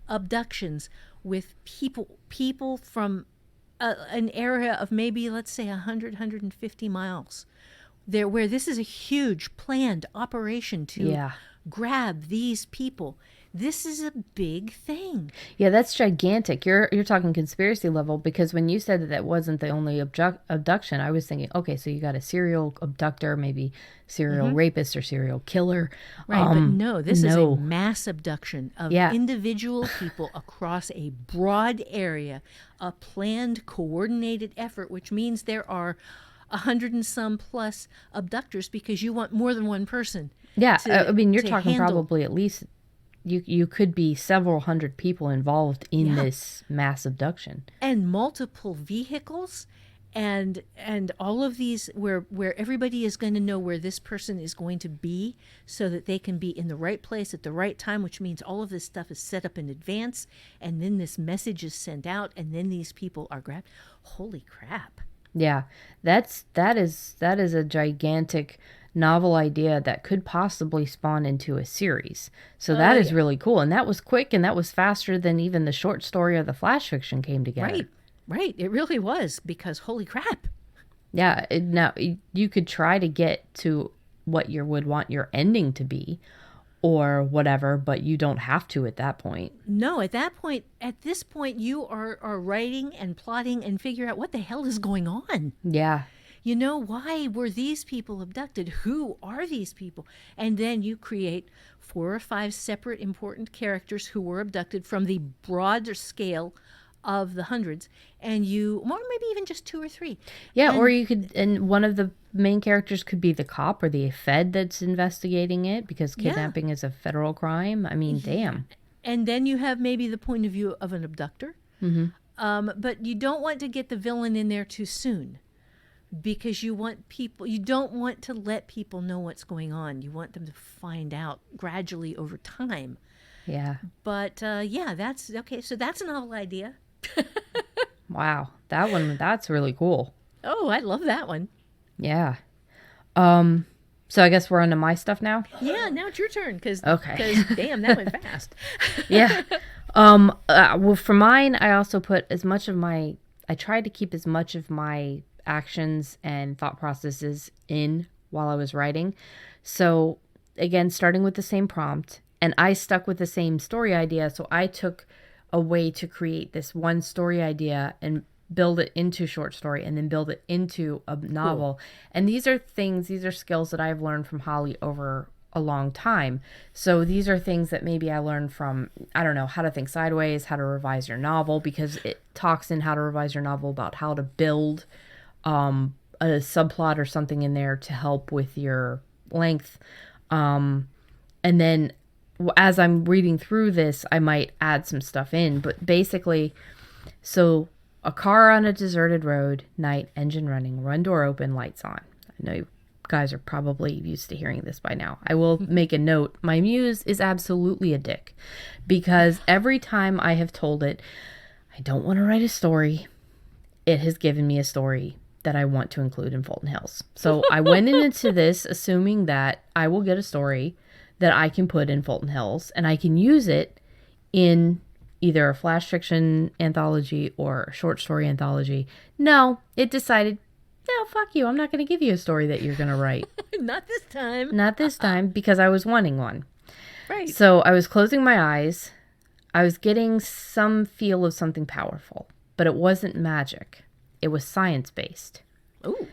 abductions with people from an area of maybe, let's say, 100, 150 miles. Where this is a huge planned operation to grab these people. This is a big thing. Yeah, that's gigantic. You're talking conspiracy level, because when you said that wasn't the only abduction, I was thinking, okay, so you got a serial abductor, maybe serial rapist or serial killer. Right, but no, this is a mass abduction of individual people across a broad area, a planned, coordinated effort, which means there are 100 and some plus abductors, because you want more than one person. Yeah, I mean, you're talking probably at least... You could be several hundred people involved in this mass abduction. And multiple vehicles and all of these where everybody is going to know where this person is going to be so that they can be in the right place at the right time, which means all of this stuff is set up in advance, and then this message is sent out, and then these people are grabbed. Holy crap. Yeah, that is a gigantic novel idea that could possibly spawn into a series. So that is really cool. And that was quick, and that was faster than even the short story or the flash fiction came together. Right. It really was, because holy crap. Yeah. Now, you could try to get to what you would want your ending to be or whatever, but you don't have to at that point. No, at this point, you are writing and plotting and figure out what the hell is going on. Yeah. You know, why were these people abducted? Who are these people? And then you create 4 or 5 separate important characters who were abducted from the broader scale of the hundreds, and or maybe even just 2 or 3. Yeah, or you could, and one of the main characters could be the cop or the Fed that's investigating it, because kidnapping is a federal crime. I mean, damn. And then you have maybe the point of view of an abductor. But you don't want to get the villain in there too soon, because you don't want to let people know what's going on. You want them to find out gradually over time. Yeah. But that's okay. So that's a novel idea. Wow. That's really cool. Oh, I love that one. Yeah. So I guess we're on to my stuff now. Yeah, now it's your turn. Okay. Damn, that went fast. Yeah. Well, for mine, I also put I tried to keep as much of my actions and thought processes in while I was writing. So again, starting with the same prompt, and I stuck with the same story idea. So I took a way to create this one story idea and build it into short story and then build it into a novel. And these are skills that I've learned from Holly over a long time. So these are things that maybe I learned from, I don't know, How to Think Sideways, How to Revise Your Novel, because it talks in How to Revise Your Novel about how to build a subplot or something in there to help with your length. And then as I'm reading through this, I might add some stuff in. But basically, so a car on a deserted road, night, engine running, run door open, lights on. I know you guys are probably used to hearing this by now. I will make a note. My muse is absolutely a dick, because every time I have told it, I don't want to write a story, it has given me a story that I want to include in Fulton Hills. So I went into this assuming that I will get a story that I can put in Fulton Hills and I can use it in either a flash fiction anthology or a short story anthology. No, it decided, no, fuck you. I'm not going to give you a story that you're going to write. Not this time. Not this time, because I was wanting one. Right. So I was closing my eyes. I was getting some feel of something powerful, but it wasn't magic. It was science-based. Ooh.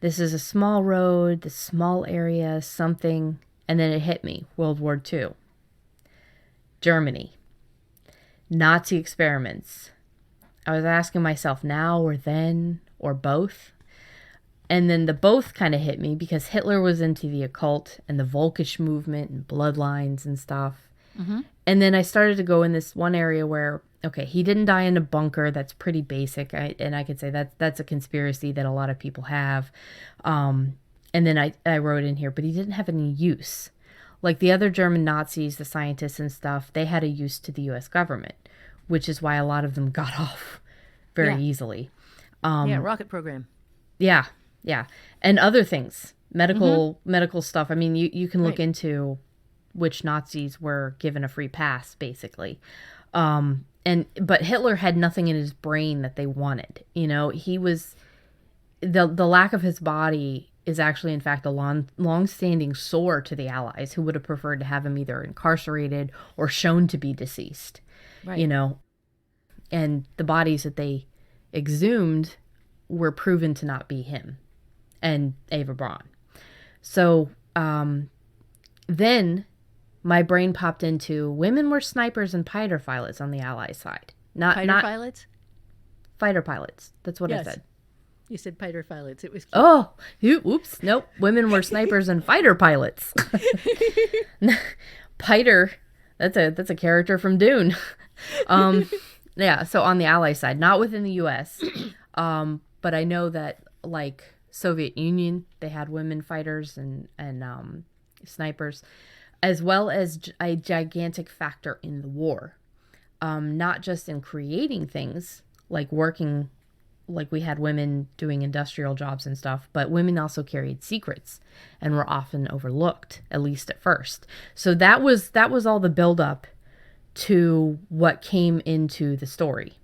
This is a small road, this small area, something, and then it hit me. World War II. Germany. Nazi experiments. I was asking myself now or then or both. And then the both kind of hit me because Hitler was into the occult and the Volkish movement and bloodlines and stuff. Mm-hmm. And then I started to go in this one area where, okay, he didn't die in a bunker. That's pretty basic. And I could say that's a conspiracy that a lot of people have. And then I wrote in here, but he didn't have any use. Like the other German Nazis, the scientists and stuff, they had a use to the U.S. government, which is why a lot of them got off very easily. Rocket program. Yeah. And other things, medical stuff. I mean, you can look into which Nazis were given a free pass, basically. But Hitler had nothing in his brain that they wanted. You know, he was, the lack of his body is actually, in fact, a long-standing sore to the Allies, who would have preferred to have him either incarcerated or shown to be deceased. Right. You know, and the bodies that they exhumed were proven to not be him and Eva Braun. So then my brain popped into women were snipers and fighter pilots on the Allies side. Not pilots? Fighter pilots. That's what I said. You said fighter pilots. It was cute. Oh, oops. Nope. Women were snipers and fighter pilots. Piter, that's a character from Dune. Yeah, so on the Allied side, not within the U.S., but I know that, like, Soviet Union, they had women fighters and snipers, as well as a gigantic factor in the war. Not just in creating things, like working, like we had women doing industrial jobs and stuff, but women also carried secrets and were often overlooked, at least at first. So that was all the buildup to what came into the story.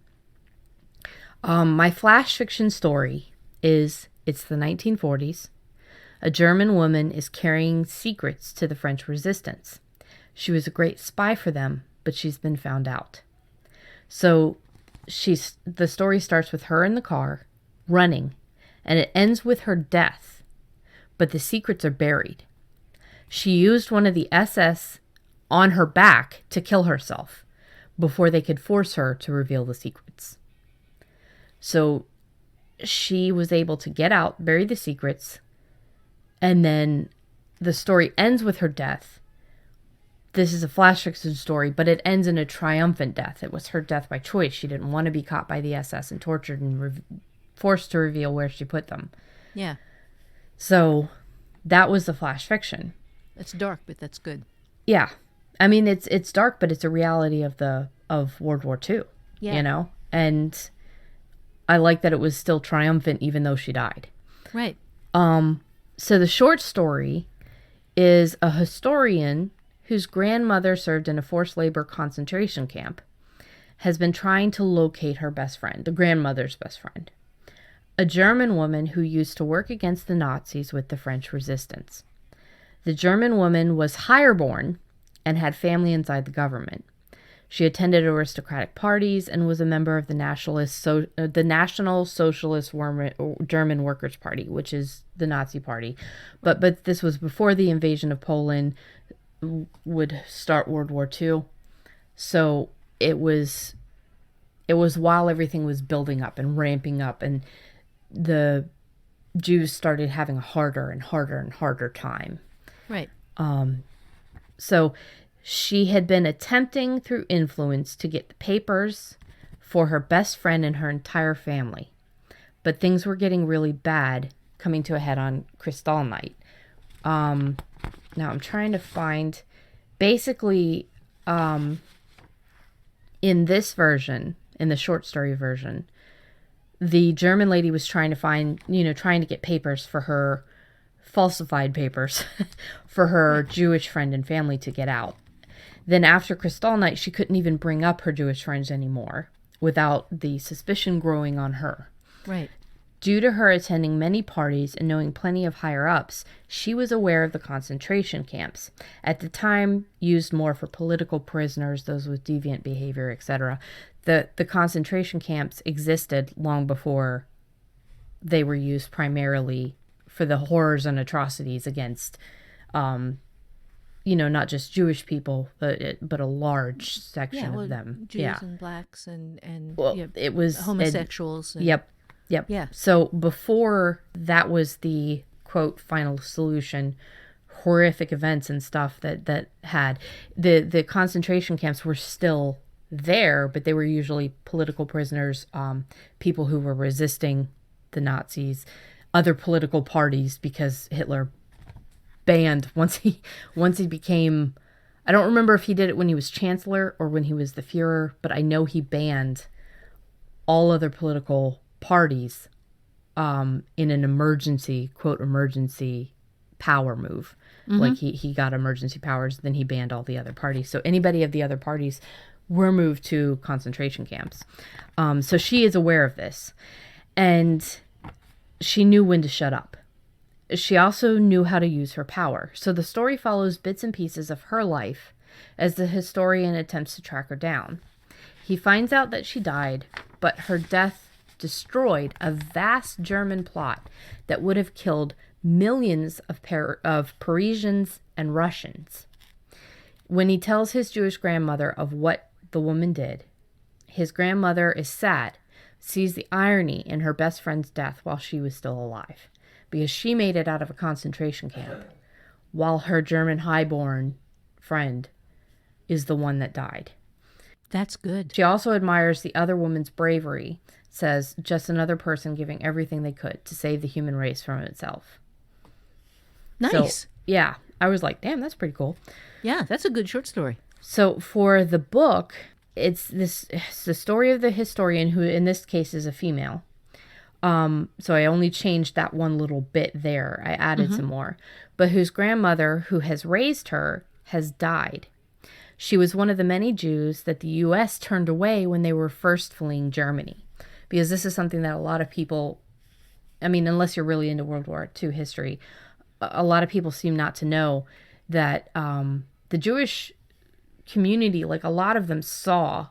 My flash fiction story it's the 1940s. A German woman is carrying secrets to the French resistance. She was a great spy for them, but she's been found out. So the story starts with her in the car, running, and it ends with her death, but the secrets are buried. She used one of the SS on her back to kill herself before they could force her to reveal the secrets. So she was able to get out, bury the secrets, and then the story ends with her death. This is a flash fiction story, but it ends in a triumphant death. It was her death by choice. She didn't want to be caught by the SS and tortured and forced to reveal where she put them. Yeah. So that was the flash fiction. That's dark, but that's good. Yeah. I mean, it's dark, but it's a reality of World War II. Yeah. You know? And I like that it was still triumphant even though she died. Right. So the short story is a historian whose grandmother served in a forced labor concentration camp, has been trying to locate her best friend, the grandmother's best friend, a German woman who used to work against the Nazis with the French resistance. The German woman was higher-born and had family inside the government. She attended aristocratic parties and was a member of the National Socialist German Workers' Party, which is the Nazi party. But this was before the invasion of Poland would start World War II. So it was while everything was building up and ramping up, and the Jews started having a harder and harder and harder time. Right. So she had been attempting through influence to get the papers for her best friend and her entire family. But things were getting really bad, coming to a head on Kristallnacht. Now I'm trying to find, basically, in this version, in the short story version, the German lady was trying to get papers for her, falsified papers, for her Jewish friend and family to get out. Then after Kristallnacht, she couldn't even bring up her Jewish friends anymore without the suspicion growing on her. Right. Due to her attending many parties and knowing plenty of higher-ups, she was aware of the concentration camps. At the time, used more for political prisoners, those with deviant behavior, etc. The concentration camps existed long before they were used primarily for the horrors and atrocities against, not just Jewish people, but a large section of them. Jews and blacks and it was homosexuals. Yep. Yeah. So before that was the quote final solution, horrific events and stuff that had the concentration camps were still there, but they were usually political prisoners, people who were resisting the Nazis, other political parties, because Hitler banned once he became, I don't remember if he did it when he was chancellor or when he was the Fuhrer, but I know he banned all other political parties in an emergency power move. Mm-hmm. Like he got emergency powers, then he banned all the other parties. So anybody of the other parties were moved to concentration camps. So she is aware of this, and she knew when to shut up. She also knew how to use her power. So the story follows bits and pieces of her life as the historian attempts to track her down. He finds out that she died, but her death destroyed a vast German plot that would have killed millions of Parisians and Russians. When he tells his Jewish grandmother of what the woman did, his grandmother is sad, sees the irony in her best friend's death while she was still alive, because she made it out of a concentration camp, while her German highborn friend is the one that died. That's good. She also admires the other woman's bravery, says just another person giving everything they could to save the human race from itself. Nice. So, yeah, I was like, damn, that's pretty cool. Yeah, that's a good short story. So for the book, it's the story of the historian, who in this case is a female. So I only changed that one little bit there. I added some more. But whose grandmother, who has raised her, has died. She was one of the many Jews that the U.S. turned away when they were first fleeing Germany. Because this is something that a lot of people, I mean, unless you're really into World War II history, a lot of people seem not to know that the Jewish community, like a lot of them saw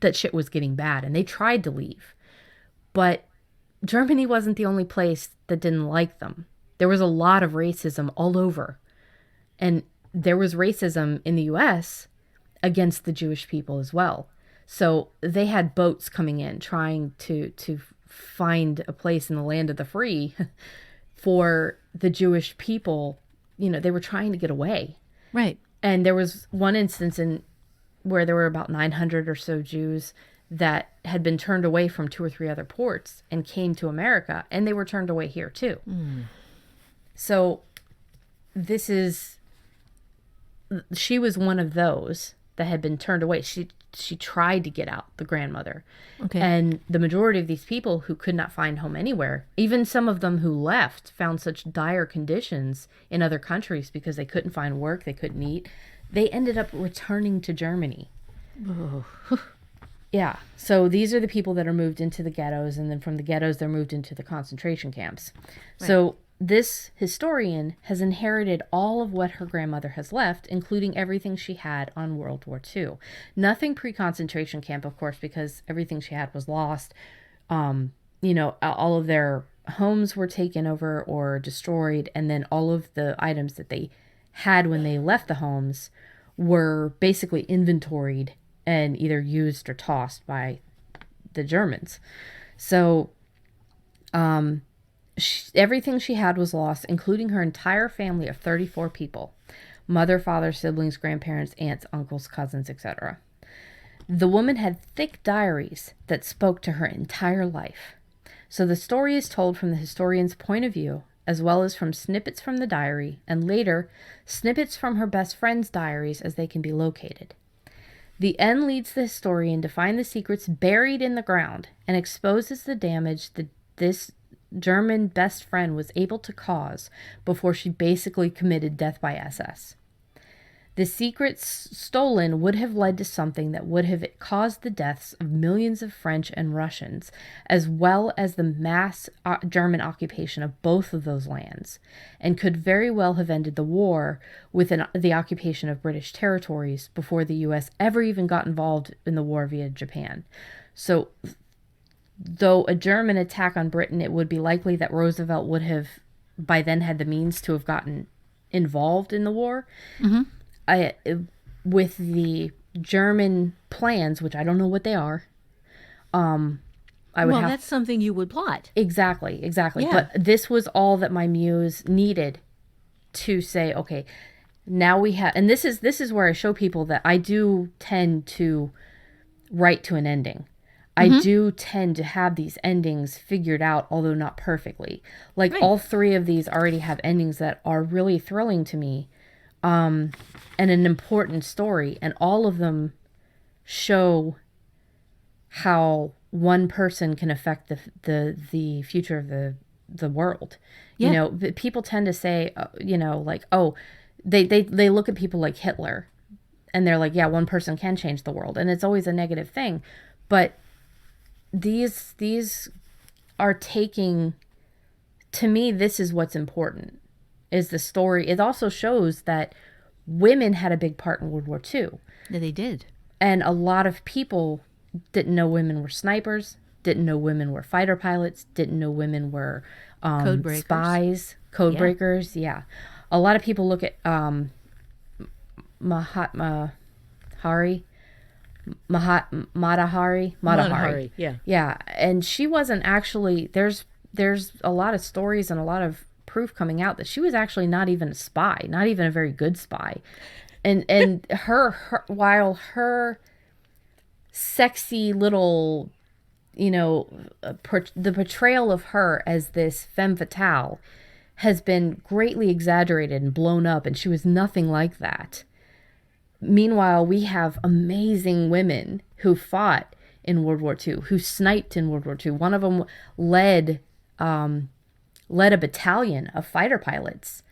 that shit was getting bad and they tried to leave. But Germany wasn't the only place that didn't like them. There was a lot of racism all over. And there was racism in the U.S. against the Jewish people as well. So they had boats coming in trying to find a place in the land of the free for the Jewish people. You know, they were trying to get away. Right. And there was one instance where there were about 900 or so Jews that had been turned away from 2 or 3 other ports and came to America, and they were turned away here too. So she was one of those that had been turned away. She tried to get out, the grandmother. Okay. And the majority of these people who could not find home anywhere, even some of them who left, found such dire conditions in other countries because they couldn't find work, they couldn't eat. They ended up returning to Germany. Oh. Yeah. So these are the people that are moved into the ghettos, and then from the ghettos, they're moved into the concentration camps. Right. So this historian has inherited all of what her grandmother has left, including everything she had on World War II. Nothing pre-concentration camp, of course, because everything she had was lost. You know, all of their homes were taken over or destroyed, and then all of the items that they had when they left the homes were basically inventoried and either used or tossed by the Germans. So everything she had was lost, including her entire family of 34 people. Mother, father, siblings, grandparents, aunts, uncles, cousins, etc. The woman had thick diaries that spoke to her entire life. So the story is told from the historian's point of view, as well as from snippets from the diary, and later, snippets from her best friend's diaries as they can be located. The end leads the historian to find the secrets buried in the ground and exposes the damage that this German best friend was able to cause before she basically committed death by SS. The secrets stolen would have led to something that would have caused the deaths of millions of French and Russians, as well as the mass German occupation of both of those lands, and could very well have ended the war with the occupation of British territories before the U.S. ever even got involved in the war via Japan. So, though a German attack on Britain, it would be likely that Roosevelt would have by then had the means to have gotten involved in the war. Mm-hmm. With the German plans, which I don't know what they are, that's something you would plot. Exactly. Yeah. But this was all that my muse needed to say, okay, now we have, and this is where I show people that I do tend to write to an ending. Mm-hmm. I do tend to have these endings figured out, although not perfectly. Like right. All three of these already have endings that are really thrilling to me. And an important story, and all of them show how one person can affect the future of the world. Yeah. You know, people tend to say, you know, like, oh, they look at people like Hitler, and they're like, yeah, one person can change the world, and it's always a negative thing. But these are taking, to me, this is what's important, is the story. It also shows that women had a big part in World War II. Yeah, they did. And a lot of people didn't know women were snipers, didn't know women were fighter pilots, didn't know women were spies, code breakers. Yeah. A lot of people look at Mahatma Hari. Matahari. Yeah. Yeah. And she wasn't actually, there's a lot of stories and a lot of proof coming out that she was actually not even a spy, not even a very good spy. And her while her sexy little, you know, the portrayal of her as this femme fatale has been greatly exaggerated and blown up, and she was nothing like that. Meanwhile, we have amazing women who fought in World War II, who sniped in World War II. One of them led a battalion of fighter pilots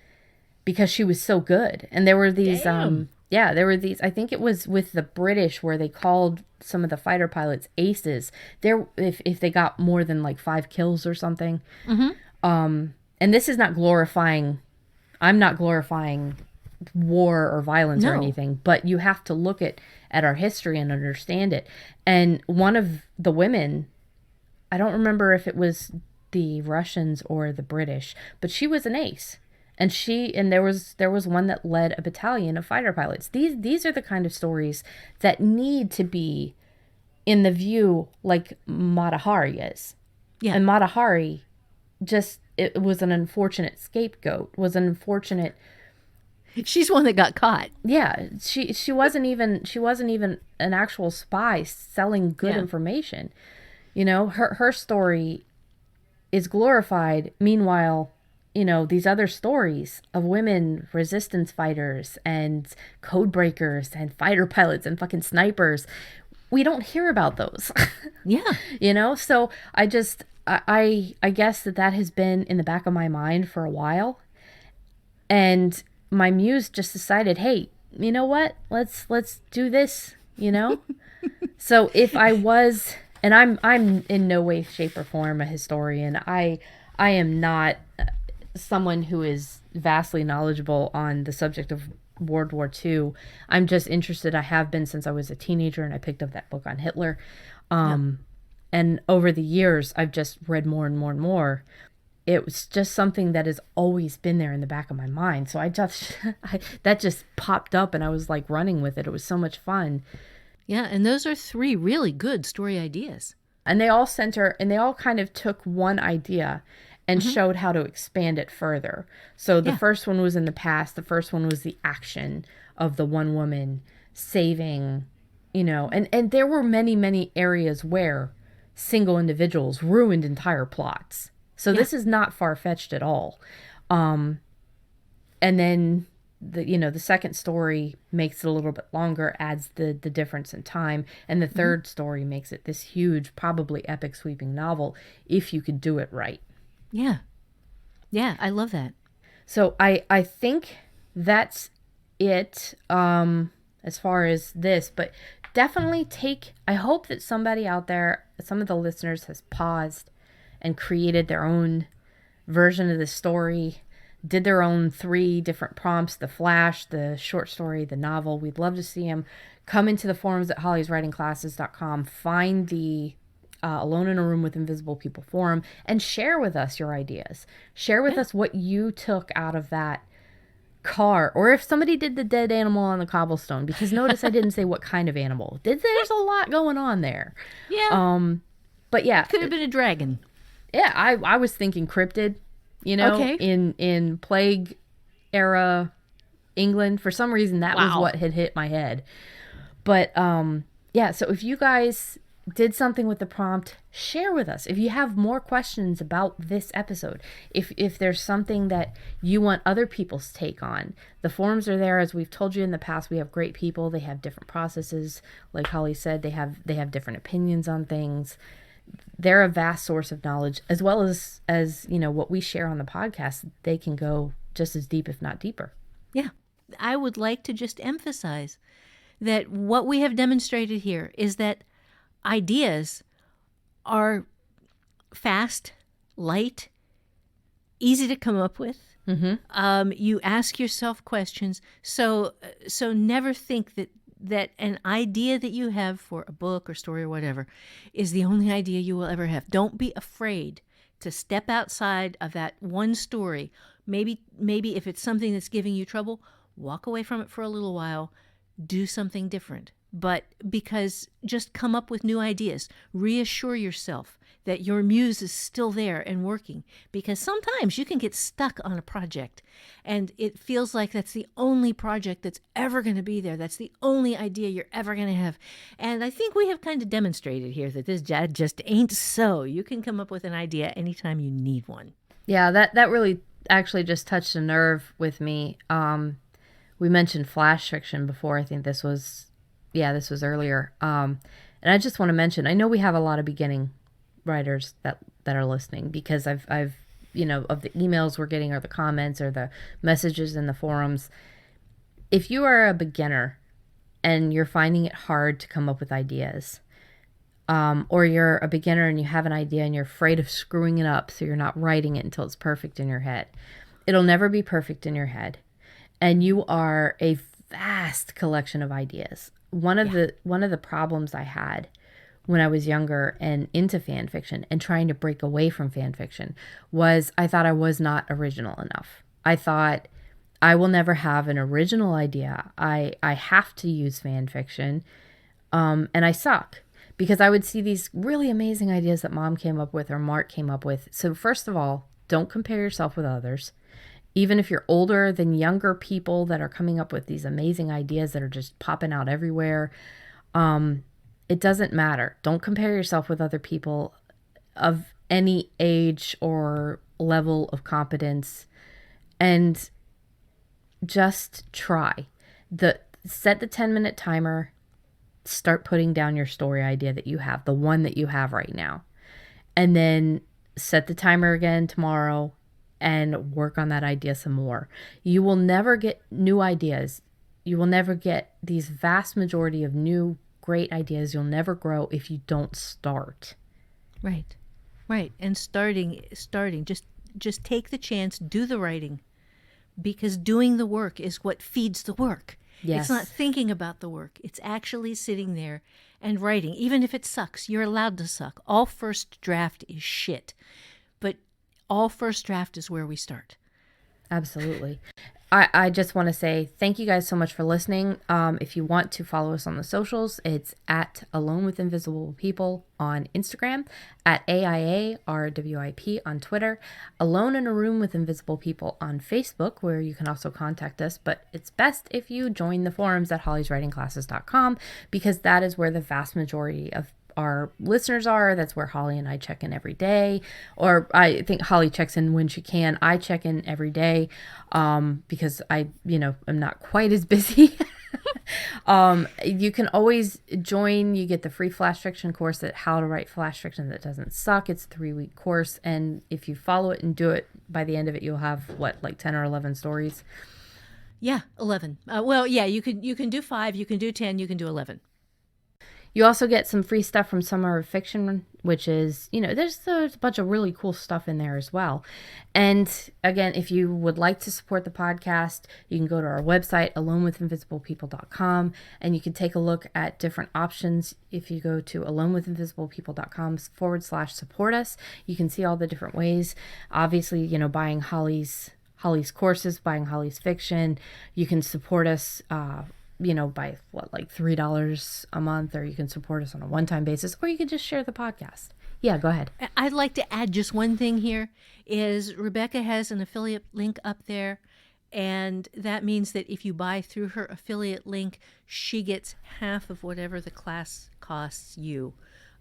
because she was so good. And there were these, I think it was with the British where they called some of the fighter pilots aces. If they got more than like 5 kills or something. Mm-hmm. And this is not glorifying, I'm not glorifying war or violence or anything, but you have to look at our history and understand it. And one of the women, I don't remember if it was the Russians or the British, but she was an ace. And there was one that led a battalion of fighter pilots. These are the kind of stories that need to be in the view like Mata Hari is. Yeah. And Mata Hari it was an unfortunate scapegoat, was an unfortunate. She's one that got caught. Yeah, she wasn't even an actual spy selling good information. You know, her story is glorified. Meanwhile, these other stories of women resistance fighters and code breakers and fighter pilots and fucking snipers. We don't hear about those. Yeah. So I guess that has been in the back of my mind for a while. And my muse just decided, hey, you know what? Let's do this. So if I was, and I'm in no way, shape, or form a historian. I am not someone who is vastly knowledgeable on the subject of World War II. I'm just interested. I have been since I was a teenager, and I picked up that book on Hitler. And over the years, I've just read more and more and more. It was just something that has always been there in the back of my mind. So that just popped up, and I was like running with it. It was so much fun. Yeah, and those are 3 really good story ideas. And they all kind of took one idea and showed how to expand it further. So the first one was in the past. The first one was the action of the one woman saving, and there were many, many areas where single individuals ruined entire plots. So this is not far-fetched at all. And then the second story makes it a little bit longer, adds the difference in time, and the third story makes it this huge, probably epic sweeping novel if you could do it right. Yeah. Yeah, I love that. So I think that's it as far as this, but definitely I hope that somebody out there, some of the listeners, has paused and created their own version of the story, did their own 3 different prompts, the flash, the short story, the novel. We'd love to see them. Come into the forums at hollyswritingclasses.com, find the Alone in a Room with Invisible People forum, and share with us your ideas. Share with us what you took out of that car, or if somebody did the dead animal on the cobblestone, because notice I didn't say what kind of animal. There's a lot going on there. Yeah. But yeah. Could have been a dragon. Yeah, I was thinking cryptid, Okay. in plague era England. For some reason, that was what had hit my head. But yeah, so if you guys did something with the prompt, share with us. If you have more questions about this episode, if there's something that you want other people's take on, the forums are there. As we've told you in the past, we have great people. They have different processes. Like Holly said, they have different opinions on things. They're a vast source of knowledge, as well as what we share on the podcast. They can go just as deep, if not deeper. Yeah. I would like to just emphasize that what we have demonstrated here is that ideas are fast, light, easy to come up with. You ask yourself questions. So never think that an idea that you have for a book or story or whatever is the only idea you will ever have. Don't be afraid to step outside of that one story. Maybe if it's something that's giving you trouble, walk away from it for a little while, do something different. But because just come up with new ideas. Reassure yourself that your muse is still there and working, because sometimes you can get stuck on a project and it feels like that's the only project that's ever going to be there. That's the only idea you're ever going to have. And I think we have kind of demonstrated here that this just ain't so. You can come up with an idea anytime you need one. Yeah, that really actually just touched a nerve with me. We mentioned flash fiction before. I think this was earlier. And I just want to mention, I know we have a lot of beginning writers that are listening, because I've of the emails we're getting or the comments or the messages in the forums. If you are a beginner and you're finding it hard to come up with ideas, or you're a beginner and you have an idea and you're afraid of screwing it up, so you're not writing it until it's perfect in your head. It'll never be perfect in your head. And you are a vast collection of ideas. One of the problems I had when I was younger and into fan fiction and trying to break away from fan fiction was I thought I was not original enough. I thought I will never have an original idea. I have to use fan fiction, and I suck, because I would see these really amazing ideas that Mom came up with or Mark came up with. So first of all, don't compare yourself with others. Even if you're older than younger people that are coming up with these amazing ideas that are just popping out everywhere, it doesn't matter. Don't compare yourself with other people of any age or level of competence, and just try. Set the 10-minute timer, start putting down your story idea that you have, the one that you have right now. And then set the timer again tomorrow and work on that idea some more. You will never get new ideas. You will never get these vast majority of new great ideas. You'll never grow if you don't start. Right. Right. And starting, just take the chance, do the writing, because doing the work is what feeds the work. Yes. It's not thinking about the work. It's actually sitting there and writing. Even if it sucks, you're allowed to suck. All first draft is shit. But all first draft is where we start. Absolutely. I just want to say thank you guys so much for listening. If you want to follow us on the socials, it's at Alone with Invisible People on Instagram, at AIARWIP on Twitter, Alone in a Room with Invisible People on Facebook, where you can also contact us. But it's best if you join the forums at hollyswritingclasses.com, because that is where the vast majority of our listeners are. That's where Holly and I check in every day, or I think Holly checks in when she can. I check in every day because I, am not quite as busy. You can always join. You get the free flash fiction course at How to Write Flash Fiction That Doesn't Suck. It's a 3-week course, and if you follow it and do it, by the end of it, you'll have 10 or 11 stories. Yeah, 11. You can do 5, you can do 10, you can do 11. You also get some free stuff from Summer of Fiction, which is, there's a bunch of really cool stuff in there as well. And again, if you would like to support the podcast, you can go to our website, alonewithinvisiblepeople.com, and you can take a look at different options. If you go to alonewithinvisiblepeople.com/support us, you can see all the different ways. Obviously, buying Holly's courses, buying Holly's fiction. You can support us, by $3 a month, or you can support us on a one-time basis, or you can just share the podcast. Yeah, go ahead. I'd like to add just one thing here is Rebecca has an affiliate link up there, and that means that if you buy through her affiliate link, she gets half of whatever the class costs you.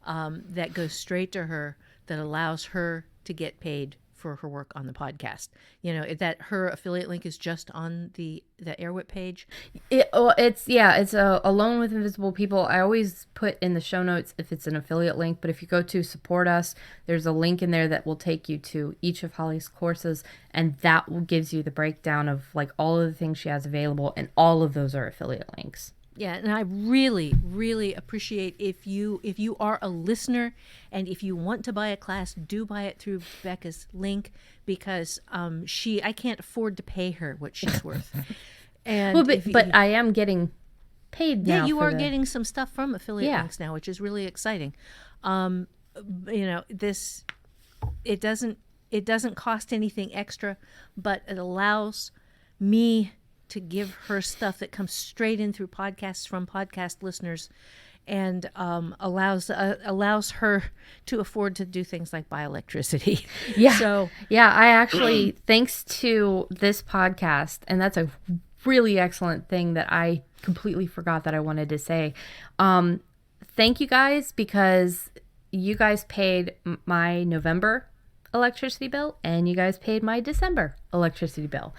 That goes straight to her, that allows her to get paid for her work on the podcast. That her affiliate link is just on the Airwhip page. It's Alone with Invisible People. I always put in the show notes if it's an affiliate link, but if you go to support us, there's a link in there that will take you to each of Holly's courses, and that gives you the breakdown of all of the things she has available, and all of those are affiliate links. Yeah, and I really, really appreciate if you are a listener, and if you want to buy a class, do buy it through Becca's link, because I can't afford to pay her what she's worth. And but I am getting paid now. Yeah, you are getting some stuff from affiliate links now, which is really exciting. This it doesn't cost anything extra, but it allows me to give her stuff that comes straight in through podcasts from podcast listeners, and allows her to afford to do things like buy electricity. Yeah. So I actually, thanks to this podcast, and that's a really excellent thing that I completely forgot that I wanted to say. Thank you guys, because you guys paid my November electricity bill, and you guys paid my December electricity bill.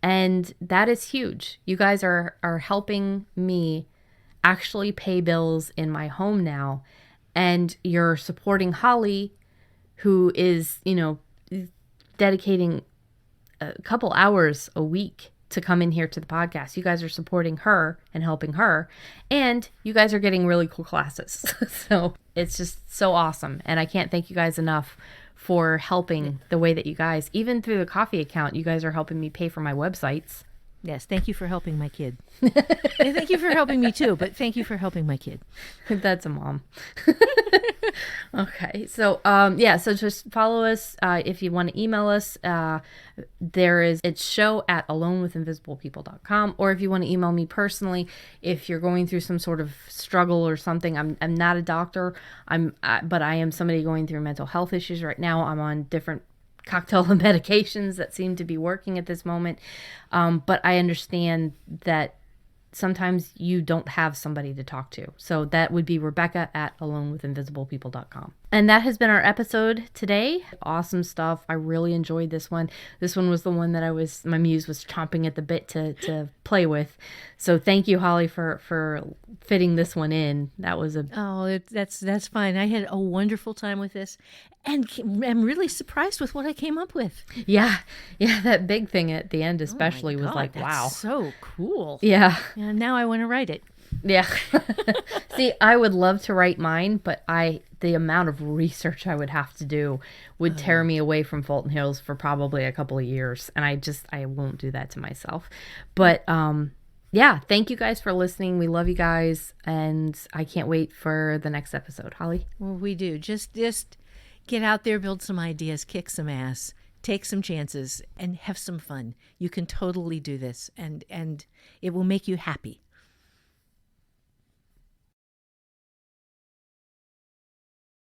And that is huge. You guys are helping me actually pay bills in my home now. And you're supporting Holly, who is, dedicating a couple hours a week to come in here to the podcast. You guys are supporting her and helping her. And you guys are getting really cool classes. So it's just so awesome. And I can't thank you guys enough for helping the way that you guys, even through the coffee account, you guys are helping me pay for my websites. Yes, thank you for helping my kid. And thank you for helping me too, but thank you for helping my kid. That's a mom. Okay, so so just follow us. If you want to email us, it's show@alonewithinvisiblepeople.com, or if you want to email me personally, if you're going through some sort of struggle or something. I'm not a doctor. But I am somebody going through mental health issues right now. I'm on different cocktail of medications that seem to be working at this moment. But I understand that sometimes you don't have somebody to talk to. So that would be Rebecca@alonewithinvisiblepeople.com. And that has been our episode today. Awesome stuff. I really enjoyed this one. This one was the one that my muse was chomping at the bit to play with. So thank you, Holly, for fitting this one in. That was That's fine. I had a wonderful time with this, and I'm really surprised with what I came up with. yeah. That big thing at the end especially was God, like, that's wow. so cool. Yeah. And now I want to write it. Yeah. See, I would love to write mine, but the amount of research I would have to do would tear me away from Fulton Hills for probably a couple of years. And I won't do that to myself. But yeah, thank you guys for listening. We love you guys. And I can't wait for the next episode. Holly? Well, we do. Just get out there, build some ideas, kick some ass, take some chances, and have some fun. You can totally do this, and it will make you happy.